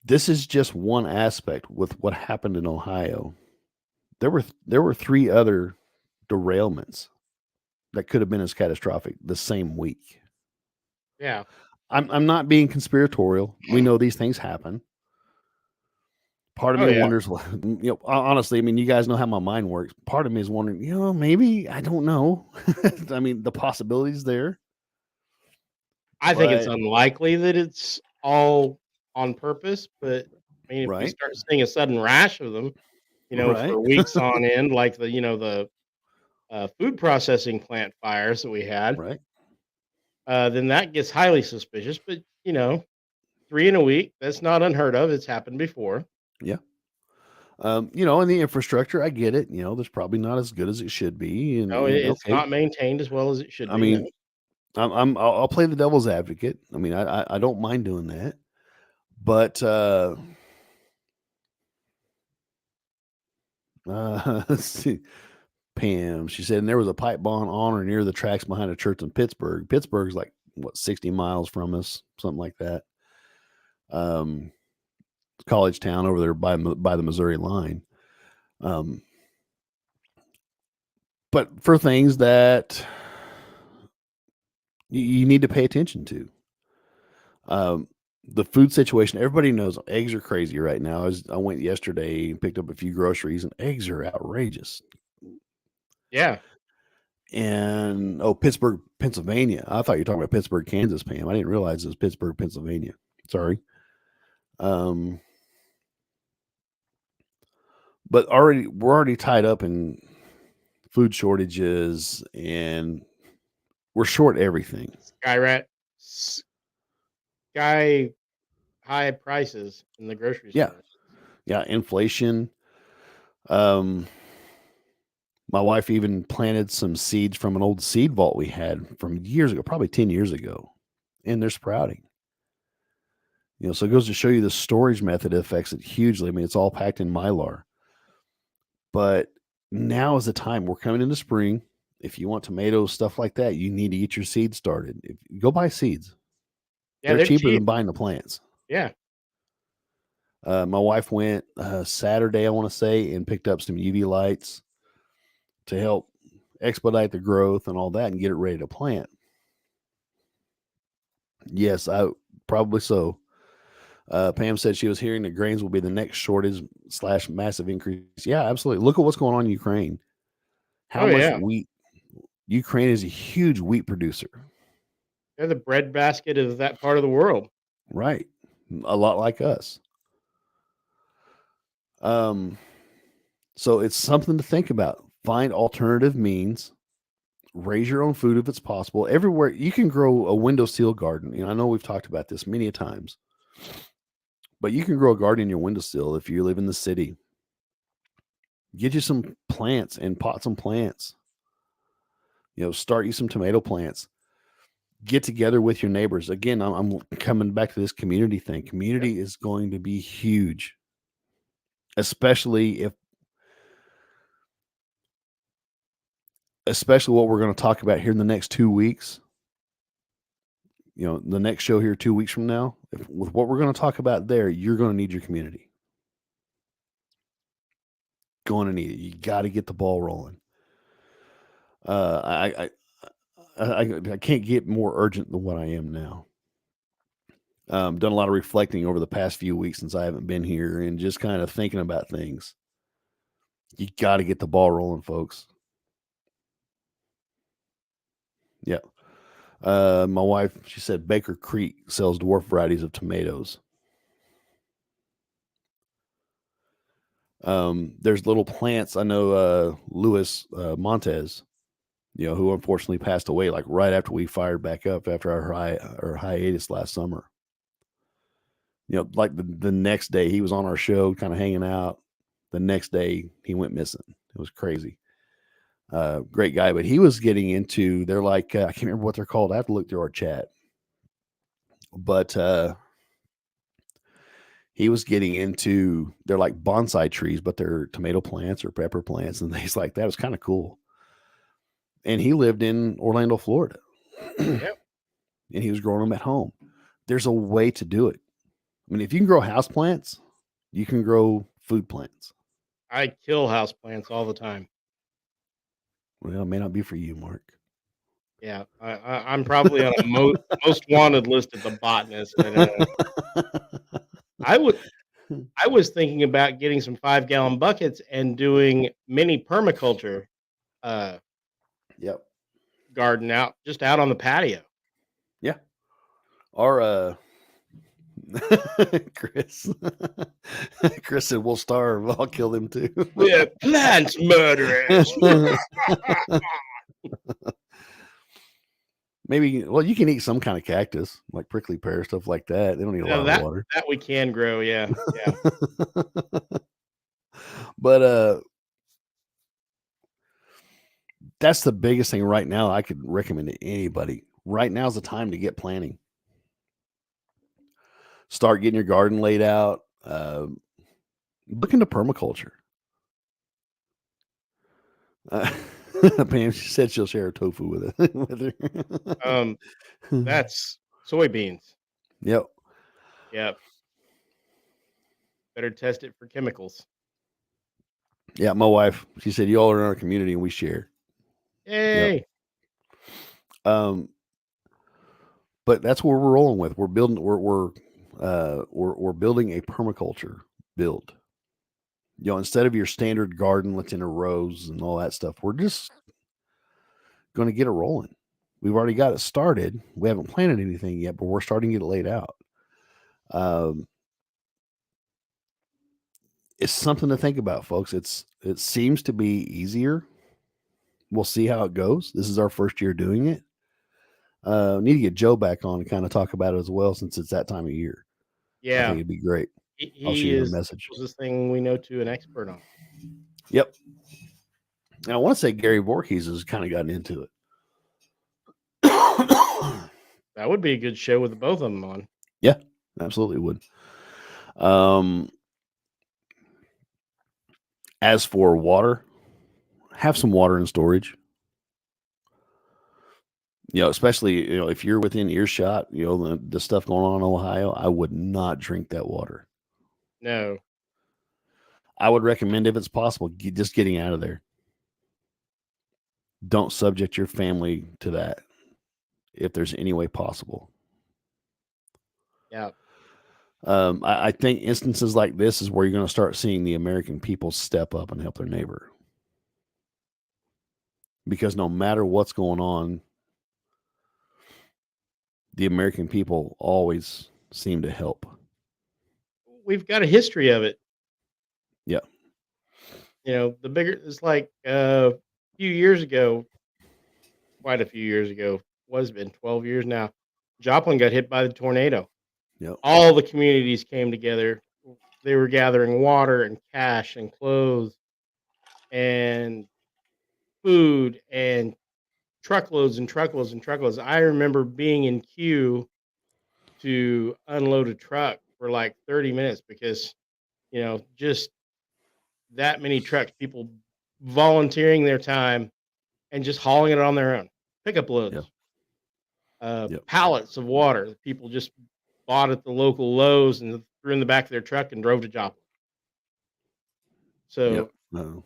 This is just one aspect with what happened in Ohio. There were 3 other derailments that could have been as catastrophic the same week. Yeah. I'm not being conspiratorial. We know these things happen. Part of me wonders, honestly, I mean, you guys know how my mind works. Part of me is wondering, maybe, I don't know. I mean, the possibility's there. I think it's unlikely that it's all on purpose, but I mean, if we start seeing a sudden rash of them, for weeks on end, like the food processing plant fires that we had, right? then that gets highly suspicious. But 3 in a week, that's not unheard of. It's happened before. Yeah. And the infrastructure, I get it. There's probably not as good as it should be. And, No, and it's okay, not maintained as well as it should I be. mean, I'll play the devil's advocate. I mean, I don't mind doing that, but let's see. Pam, she said, and there was a pipe bomb on or near the tracks behind a church in Pittsburgh. Pittsburgh's like 60 miles from us, something like that. College town over there by the Missouri line. But for things that you need to pay attention to, the food situation, everybody knows eggs are crazy right now. I went yesterday and picked up a few groceries, and eggs are outrageous. Yeah. And Pittsburgh, Pennsylvania. I thought you were talking about Pittsburgh, Kansas, Pam. I didn't realize it was Pittsburgh, Pennsylvania. Sorry. But we're already tied up in food shortages, and we're short everything. Sky high prices in the grocery store. Yeah, inflation. My wife even planted some seeds from an old seed vault we had from years ago, probably 10 years ago, and they're sprouting. So it goes to show you the storage method affects it hugely. I mean, it's all packed in Mylar. But now is the time. We're coming into spring. If you want tomatoes, stuff like that, you need to get your seeds started. Go buy seeds. Yeah, they're cheaper cheap. than buying the plants. Yeah. My wife went Saturday, I want to say, and picked up some UV lights to help expedite the growth and all that and get it ready to plant. Yes, probably so. Pam said she was hearing that grains will be the next shortage / massive increase. Yeah, absolutely. Look at what's going on in Ukraine. How much wheat? Ukraine is a huge wheat producer. They're the breadbasket of that part of the world. Right. A lot like us. So it's something to think about. Find alternative means. Raise your own food if it's possible. Everywhere you can grow a windowsill garden. I know we've talked about this many times, but you can grow a garden in your windowsill if you live in the city. Get you some plants and pot some plants. Start you some tomato plants. Get together with your neighbors. Again, I'm coming back to this community thing. Community is going to be huge, especially what we're going to talk about here in the next 2 weeks. The next show here 2 weeks from now, with what we're going to talk about there, you're going to need your community. Going to need it. You got to get the ball rolling. I can't get more urgent than what I am now. Done a lot of reflecting over the past few weeks since I haven't been here and just kind of thinking about things. You got to get the ball rolling, folks. Yeah. My wife, she said Baker Creek sells dwarf varieties of tomatoes. There's little plants. I know Luis Montez, who unfortunately passed away like right after we fired back up after our hiatus last summer. Like the next day he was on our show kind of hanging out. The next day he went missing. It was crazy. Great guy, but he was getting into, they're like, I can't remember what they're called. I have to look through our chat, but he was getting into, they're like bonsai trees, but they're tomato plants or pepper plants and things like that. It was kind of cool. And he lived in Orlando, Florida. Yep. And he was growing them at home. There's a way to do it. I mean, if you can grow house plants, you can grow food plants. I kill house plants all the time. Well, it may not be for you, Mark. Yeah, I'm probably on a most wanted list at the botanist. I was thinking about getting some 5-gallon buckets and doing mini permaculture. Yep. Garden out on the patio. Yeah. Or Chris said we'll starve. I'll kill them too. We're plant murderers. Maybe, well, you can eat some kind of cactus, like prickly pear, stuff like that. They don't need a lot of that water. that we can grow. Yeah, yeah. But that's the biggest thing right now I could recommend to anybody. Right now is the time to get planting. Start getting your garden laid out. Look into permaculture. Uh, Pam, she said she'll share her tofu with it. With Um, her. that's soybeans. Yep. Yep. Better test it for chemicals. Yeah, my wife, she said, you all are in our community and we share. Yep. Yay! But that's where we're rolling with. We're building. We're building a permaculture build. Instead of your standard garden that's in a rows and all that stuff, we're just going to get it rolling. We've already got it started. We haven't planted anything yet, but we're starting to get it laid out. It's something to think about, folks. It seems to be easier. We'll see how it goes. This is our first year doing it. Need to get Joe back on and kind of talk about it as well, since it's that time of year. I Yeah, think it'd be great. I'll shoot he him a is the message. closest thing we know to an expert on. Yep. And I want to say Gary Voorhees has kind of gotten into it. That would be a good show with the both of them on. Yeah, absolutely would. As for water, have some water in storage. Especially, if you're within earshot, the stuff going on in Ohio, I would not drink that water. No. I would recommend, if it's possible, just getting out of there. Don't subject your family to that if there's any way possible. Yeah. I think instances like this is where you're going to start seeing the American people step up and help their neighbor. Because no matter what's going on, the American people always seem to help. We've got a history of it. Yeah. The bigger it's like a few years ago, quite a few years ago, was been 12 years now. Joplin got hit by the tornado. Yep. All the communities came together. They were gathering water and cash and clothes and food and truckloads and truckloads and truckloads. I remember being in queue to unload a truck for like 30 minutes because, just that many trucks, people volunteering their time and just hauling it on their own. Pickup loads, Yep. pallets of water that people just bought at the local Lowe's and threw in the back of their truck and drove to Joplin. So, Yep.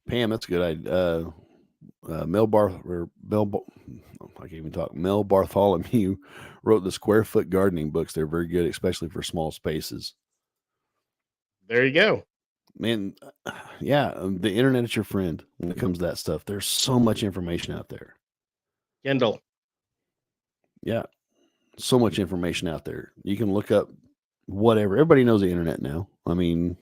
Pam, that's good. Mel I can't even talk. Mel Bartholomew wrote the square foot gardening books. They're very good, especially for small spaces. there you go. Man, yeah, the internet is your friend when it comes to that stuff. There's so much information out there. Kendall. Yeah, so much information out there. You can look up whatever. Everybody knows the internet now. I mean,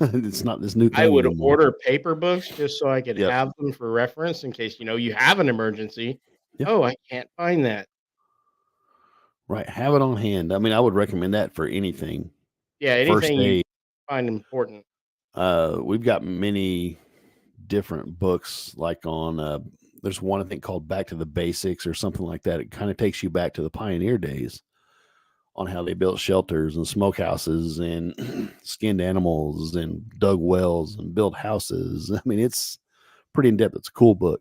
it's not this new thing I would anymore. order paper books just so I could Yep. have them for reference in case, you have an emergency. Yep. Oh, I can't find that. Right. Have it on hand. I mean, I would recommend that for anything. Yeah, First anything you aid. find important. We've got many different books, like on there's one I think called Back to the Basics or something like that. It kind of takes you back to the pioneer days on how they built shelters and smokehouses and skinned animals and dug wells and built houses. I mean, it's pretty in depth. It's a cool book.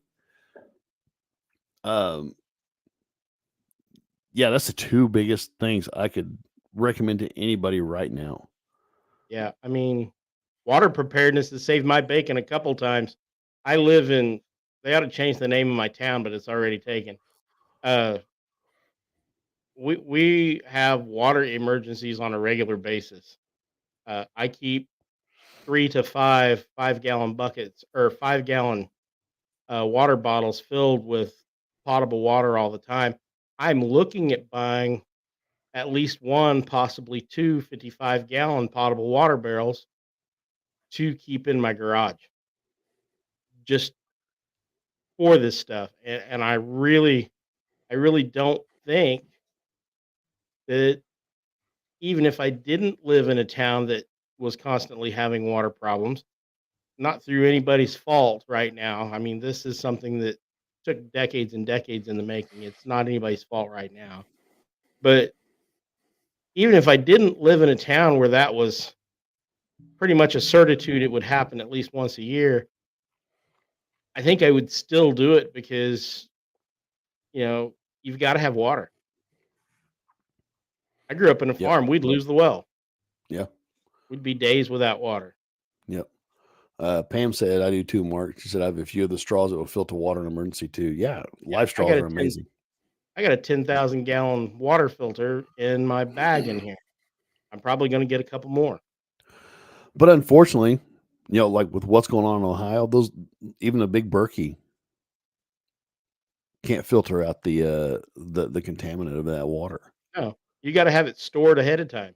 Yeah, that's the two biggest things I could recommend to anybody right now. Yeah, I mean, water preparedness has saved my bacon a couple times. I live in they ought to change the name of my town, but it's already taken. Uh, we have water emergencies on a regular basis. I keep 3 to 5 gallon buckets or 5 gallon water bottles filled with potable water all the time. I'm looking at buying at least one, possibly two 55-gallon potable water barrels to keep in my garage just for this stuff. And I really I really don't think that even if I didn't live in a town that was constantly having water problems, not through anybody's fault right now. I mean, this is something that took decades and decades in the making. It's not anybody's fault right now. But even if I didn't live in a town where that was pretty much a certitude it would happen at least once a year, I think I would still do it because, you've got to have water. I grew up in a Yep. farm. We'd lose the well. Yeah. We'd be days without water. Yep. Pam said, I do too, Mark. She said, I have a few of the straws that will filter water in emergency too. Yeah. Life straws are amazing. I got a 10,000 gallon water filter in my bag in here. I'm probably going to get a couple more. But unfortunately, like with what's going on in Ohio, even a big Berkey can't filter out the contaminant of that water. No, you got to have it stored ahead of time.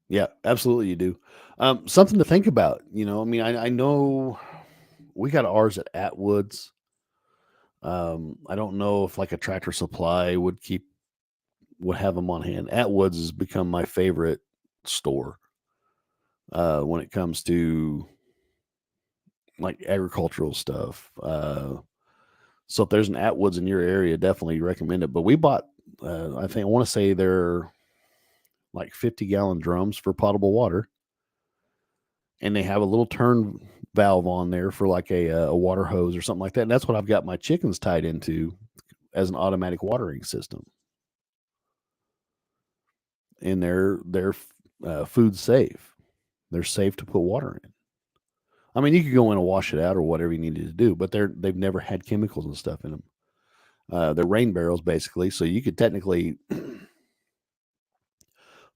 Yeah, absolutely, you do. Something to think about. I mean, I know we got ours at Atwood's. I don't know if like a Tractor Supply would have them on hand. Atwood's has become my favorite store when it comes to like agricultural stuff. So if there's an Atwood's in your area, definitely recommend it. But we bought, I want to say they're like 50-gallon drums for potable water, and they have a little turn valve on there for like a water hose or something like that. And that's what I've got my chickens tied into as an automatic watering system. And they're food safe. They're safe to put water in. I mean, you could go in and wash it out or whatever you needed to do, but they've never had chemicals and stuff in them. They're rain barrels basically, so you could technically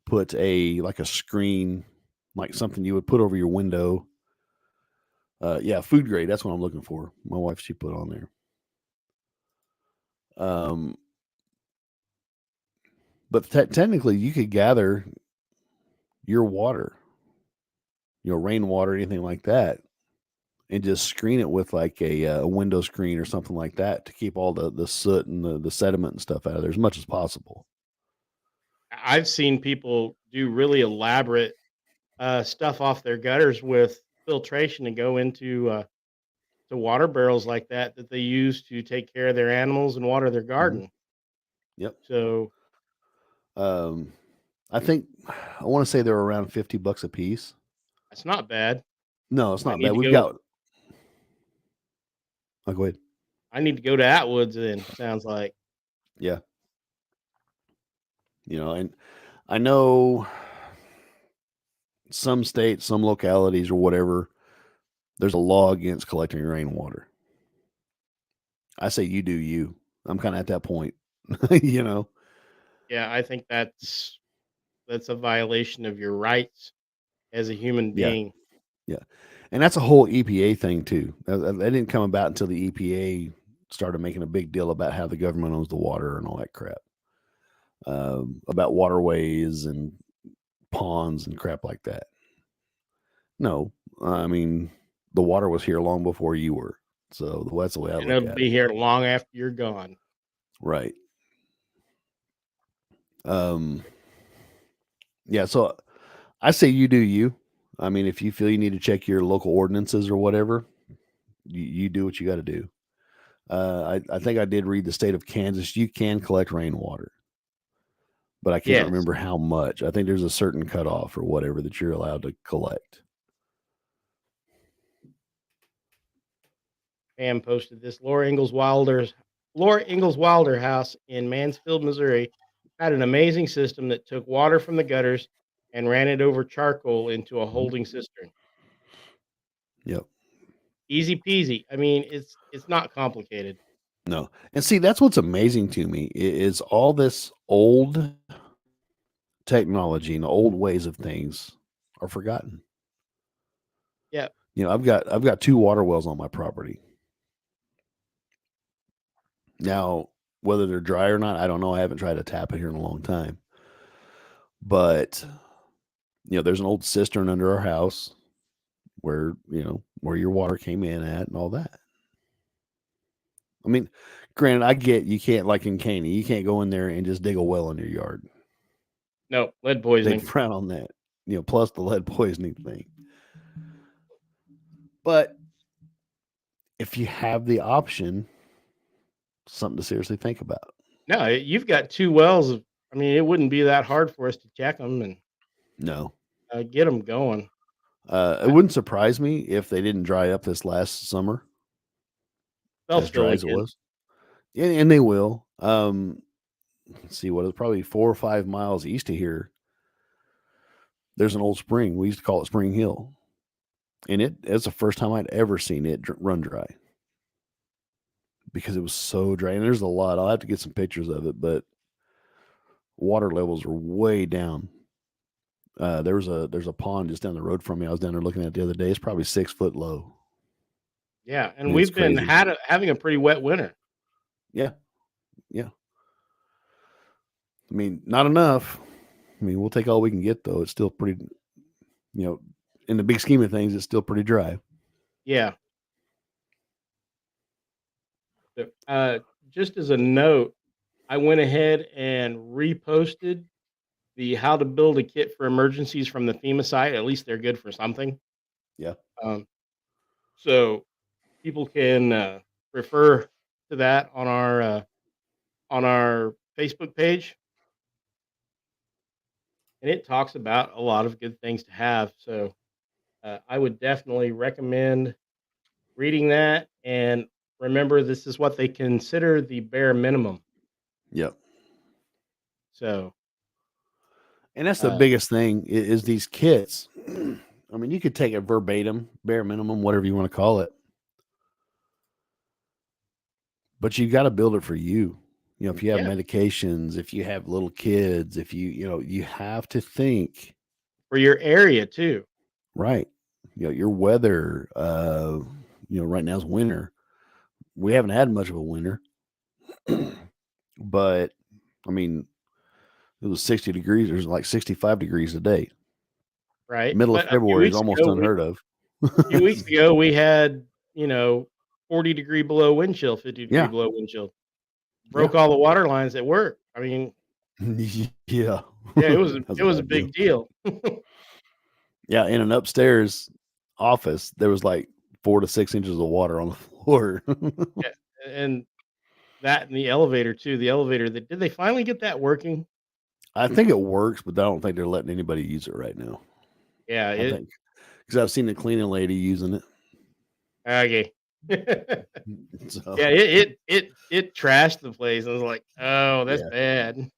put like a screen, like something you would put over your window. Yeah, food grade. That's what I'm looking for. My wife, she put on there. But technically, you could gather your water, rainwater, anything like that, and just screen it with like a window screen or something like that to keep all the soot and the sediment and stuff out of there as much as possible. I've seen people do really elaborate stuff off their gutters with filtration and go into to water barrels like that they use to take care of their animals and water their garden. Yep. So, I think I want to say they're around $50 a piece. that's not bad. No, it's I not need bad. to We've go- got. Oh, go ahead. I need to go to Atwoods then, sounds like. Yeah. And I know some states, some localities or whatever, there's a law against collecting rainwater. I say you do you. I'm kind of at that point, Yeah, I think that's a violation of your rights as a human Yeah. being. Yeah. And that's a whole EPA thing too. That didn't come about until the EPA started making a big deal about how the government owns the water and all that crap. About waterways and ponds and crap like that. No, I mean, the water was here long before you were. So that's the way I And look it'll at be it. here long after you're gone. Right. Yeah, so I say you do you. I mean, if you feel you need to check your local ordinances or whatever, you do what you got to do. I think I did read the state of Kansas. You can collect rainwater, but I can't Yes. remember how much. I think there's a certain cutoff or whatever that you're allowed to collect. Pam posted this. Laura Ingalls Wilder house in Mansfield, Missouri, had an amazing system that took water from the gutters and ran it over charcoal into a holding cistern. Yep. Easy peasy. I mean, it's not complicated. No. And see, that's what's amazing to me is all this old technology and old ways of things are forgotten. Yeah. I've got 2 water wells on my property. Now, whether they're dry or not, I don't know. I haven't tried to tap it here in a long time. But there's an old cistern under our house where your water came in at and all that. I mean, granted, I get you can't, like in Caney, you can't go in there and just dig a well in your yard. No, lead They poisoning. frown on that, plus the lead poisoning thing. But if you have the option, something to seriously think about. No, you've got 2 wells. I mean, it wouldn't be that hard for us to check them and No. get them going. It wouldn't surprise me if they didn't dry up this last summer They'll as fill dry as it again. was. And they will. Let's see, what is probably 4 or 5 miles east of here. There's an old spring. We used to call it Spring Hill. And it's the first time I'd ever seen it run dry because it was so dry. And there's a lot. I'll have to get some pictures of it, but water levels are way down. There's a pond just down the road from me. I was down there looking at it the other day. It's probably 6 foot low. Yeah, and It's we've been crazy. having a pretty wet winter. Yeah. Yeah. I mean, not enough. I mean, we'll take all we can get, though. It's still pretty, in the big scheme of things, it's still pretty dry. Yeah. Just as a note, I went ahead and reposted the how to build a kit for emergencies from the FEMA site. At least they're good for something. Yeah. So people can refer to that on our Facebook page, and it talks about a lot of good things to have. So I would definitely recommend reading that. And remember, this is what they consider the bare minimum. Yep. So, And that's the biggest thing is these kits. I mean, you could take it verbatim, bare minimum, whatever you want to call it. But you got to build it for you. If you have Yeah. medications, if you have little kids, if you have to think for your area too. right. Your weather, right now is winter. We haven't had much of a winter, but I mean, it was 60 degrees. There's like 65 degrees today. Right. Middle of But a few February is weeks almost ago, unheard of. a few weeks ago, we had, 40-degree below wind chill, 50-degree Yeah. below wind chill. Broke all the water lines at work. I mean, yeah. yeah, it was That's a bad big deal. Yeah, in an upstairs office, there was like 4 to 6 inches of water on the floor. Yeah, and that and the elevator too. The elevator, did they finally get that working? I think it works, but I don't think they're letting anybody use it right now. Yeah, I think because I've seen the cleaning lady using it. okay. So, Yeah, it trashed the place. I was like, oh, that's bad.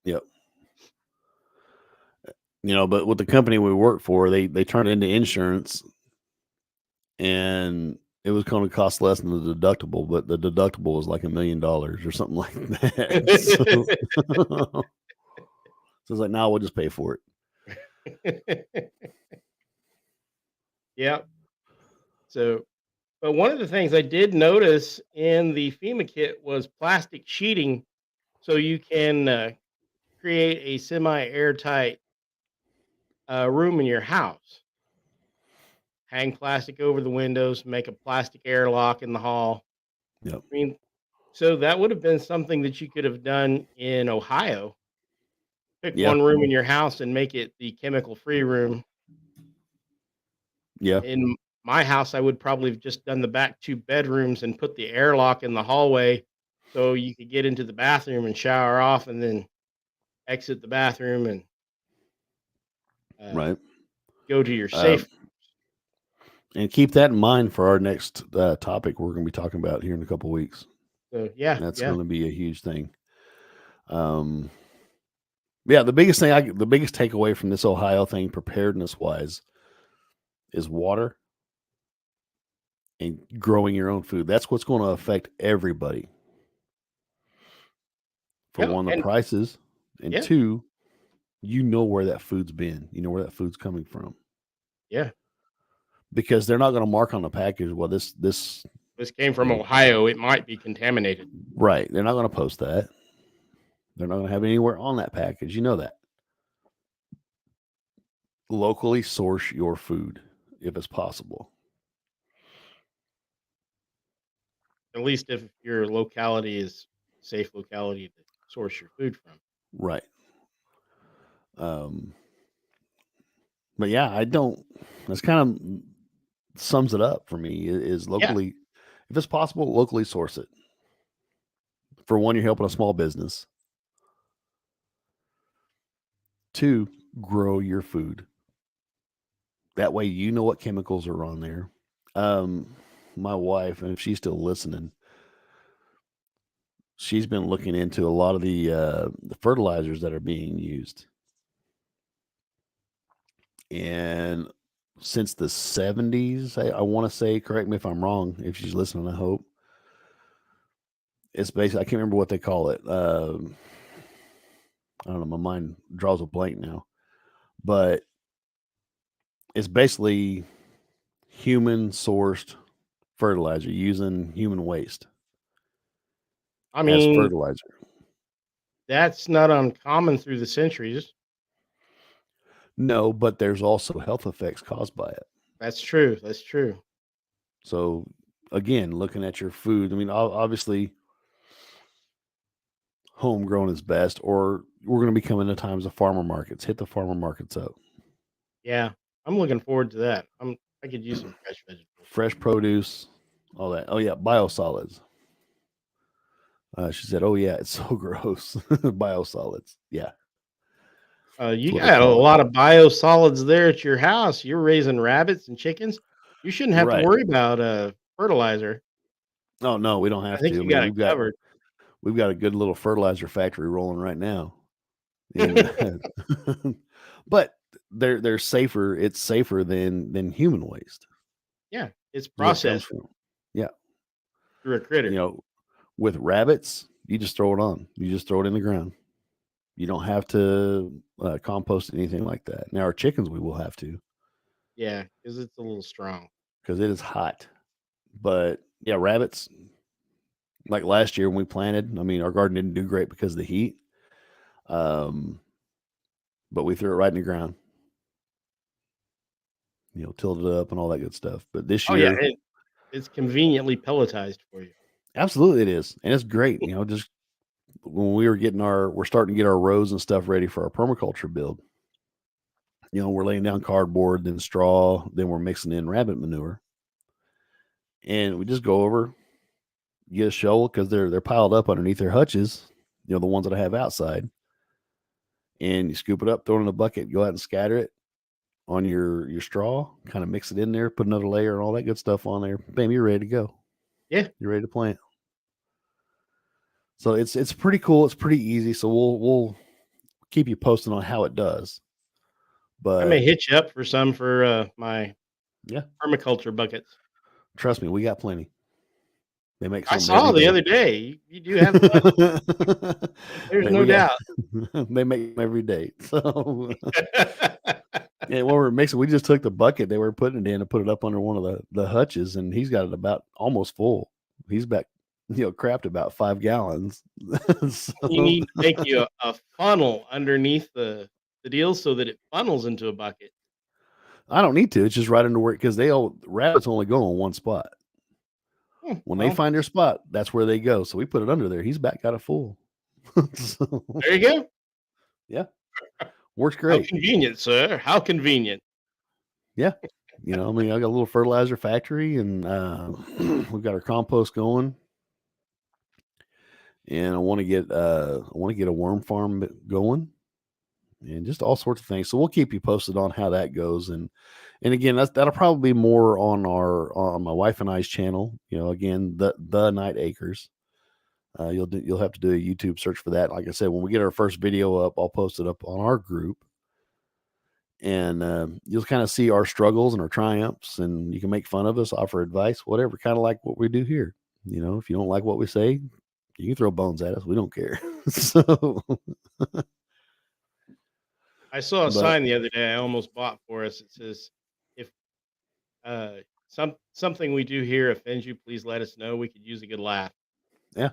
yep. But with the company we work for, they turned it into insurance, and it was going to cost less than the deductible, but the deductible was like $1 million or something like that. So it's like, now we'll just pay for it. Yep. So, but one of the things I did notice in the FEMA kit was plastic sheeting, so you can create a semi-airtight room in your house. Hang plastic over the windows, make a plastic airlock in the hall. Yep. I mean, so that would have been something that you could have done in Ohio. Pick Yeah. one room in your house and make it the chemical-free room. Yeah. In my house, I would probably have just done the back 2 bedrooms and put the airlock in the hallway so you could get into the bathroom and shower off and then exit the bathroom and Right. go to your safe. And keep that in mind for our next topic we're going to be talking about here in a couple of weeks. So, yeah, That's yeah. going to be a huge thing. Yeah, the biggest takeaway from this Ohio thing, preparedness wise, is water and growing your own food. That's what's going to affect everybody. For Yeah, one, the and prices, and yeah. 2, where that food's been. You know where that food's coming from. Yeah. Because they're not going to mark on the package, well, this came from Ohio. It might be contaminated. Right. They're not going to post that. They're not going to have it anywhere on that package. You know that. Locally source your food if it's possible. At least if your locality is a safe locality to source your food from. Right. Um, but yeah, I don't. That's kind of sums it up for me. Is Yeah. locally, if it's possible, locally source it. For one, you're helping a small business. Two, grow your food. That way, you know what chemicals are on there. My wife, and if she's still listening, she's been looking into a lot of the fertilizers that are being used. And since the 70s, I want to say, correct me if I'm wrong, if she's listening, I hope. It's basically, I can't remember what they call it. I don't know, my mind draws a blank now. But it's basically human sourced fertilizer using human waste I as mean, fertilizer. that's not uncommon through the centuries. No, but there's also health effects caused by it. That's true. That's true. So again, looking at your food, I mean, obviously homegrown is best, or we're going to be coming to times of farmer markets. Hit the farmer markets up. Yeah. I'm looking forward to that. I could use some fresh vegetables. Fresh produce, all that. Oh yeah, biosolids. She said, "Oh yeah, it's so gross." Biosolids. Yeah, You what they got a call it. lot of biosolids there at your house. You're raising rabbits and chickens. You shouldn't have to Right. worry about fertilizer. Oh no, we don't I have think to. I you mean, got it covered. we've got a good little fertilizer factory rolling right now. And but they're safer. It's safer than human waste. Yeah, it's Where it comes processed from. Yeah, through a critter. you know, with rabbits, you just throw it on. You just throw it in the ground. You don't have to compost anything like that. Now our chickens, we will have to Yeah, because it's a little strong. because it is hot. But yeah, rabbits. Like last year when we planted, I mean, our garden didn't do great because of the heat. Um, but we threw it right in the ground. Tilled it up and all that good stuff. But this Oh yeah, year, it's conveniently pelletized for you. absolutely it is, and it's great. Just when we're starting to get our rows and stuff ready for our permaculture build. We're laying down cardboard, then straw, then we're mixing in rabbit manure, and we just go over, get a shovel because they're piled up underneath their hutches. The ones that I have outside, and you scoop it up, throw it in a bucket, go out and scatter it on your straw, kind of mix it in there, put another layer and all that good stuff on there. Bam, you're ready to go. Yeah. You're ready to plant. So it's pretty cool. It's pretty easy. So we'll keep you posted on how it does. I may But hit you up for some for my yeah, permaculture buckets. trust me, we got plenty. They make I something saw every the day. other day. You do have plenty. There's no doubt. They make them every day. So yeah, while we're mixing, we just took the bucket they were putting it in and put it up under one of the hutches, and he's got it about almost full. He's back, crapped about 5 gallons. So, You need to make you a funnel underneath the deal so that it funnels into a bucket. I don't need to. It's just right under where because rabbits only go on one spot. When they Well, find their spot, that's where they go. So we put it under there. He's back got it full. So, there you go. yeah, works How great. convenient, sir. How convenient. Yeah. I got a little fertilizer factory and we've got our compost going. And I want to get a worm farm going and just all sorts of things. So we'll keep you posted on how that goes. And again, that'll probably be more on my wife and I's channel. Again, the Night Acres. You'll have to do a YouTube search for that. Like I said, when we get our first video up, I'll post it up on our group. And you'll kind of see our struggles and our triumphs, and you can make fun of us, offer advice, whatever, kind of like what we do here. If you don't like what we say, you can throw bones at us. We don't care. So, I saw a but sign the other day I almost bought for us. It says, if something we do here offends you, please let us know. We could use a good laugh. yeah,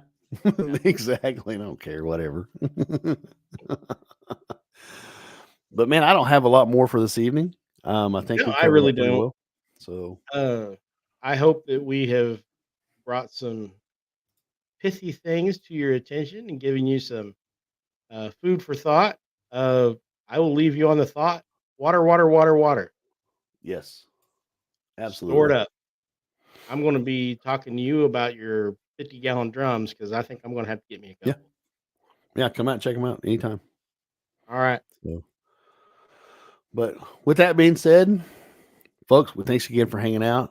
exactly. I don't care, whatever. But man, I don't have a lot more for this evening. I think No, we I covered really up pretty don't. well. So I hope that we have brought some pithy things to your attention and giving you some food for thought. I will leave you on the thought: water, water, water, water. Yes, Store absolutely. it up. I'm going to be talking to you about your 50-gallon drums because I think I'm going to have to get me a Yeah. couple. Yeah, come out and check them out anytime. All right. So, but with that being said, folks, well, thanks again for hanging out.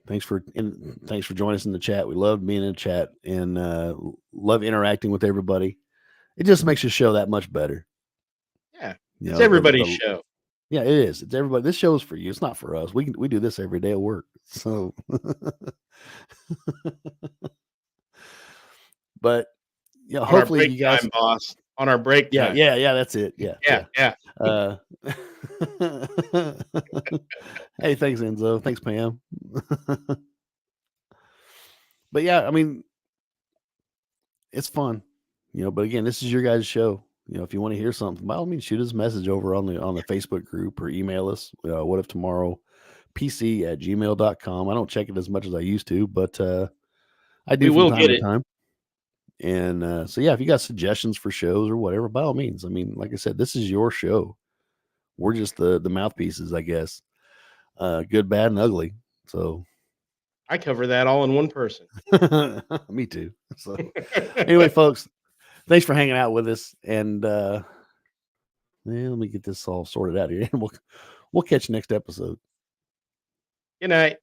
Thanks for joining us in the chat. We love being in the chat and love interacting with everybody. It just makes the show that much better. Yeah. You It's know, everybody's show. Yeah, it is. It's everybody. This show is for you. It's not for us. We do this every day at work. So, but yeah, On our hopefully break you guys. time, boss. On our break Yeah, time. yeah, that's it. Yeah. Yeah. Hey, thanks, Enzo. Thanks, Pam. But yeah, I mean, it's fun, but again, this is your guys' show. If you want to hear something, by all means, shoot us a message over on the Facebook group or email us. What if tomorrow pc@gmail.com. I don't check it as much as I used to, but I do We from will time get to it. time. And so yeah, if you got suggestions for shows or whatever, by all means. I mean, like I said, this is your show. We're just the mouthpieces, I guess. Good, bad, and ugly. So I cover that all in one person. me too. So anyway, folks, thanks for hanging out with us. And let me get this all sorted out here. And we'll catch you next episode. Good night.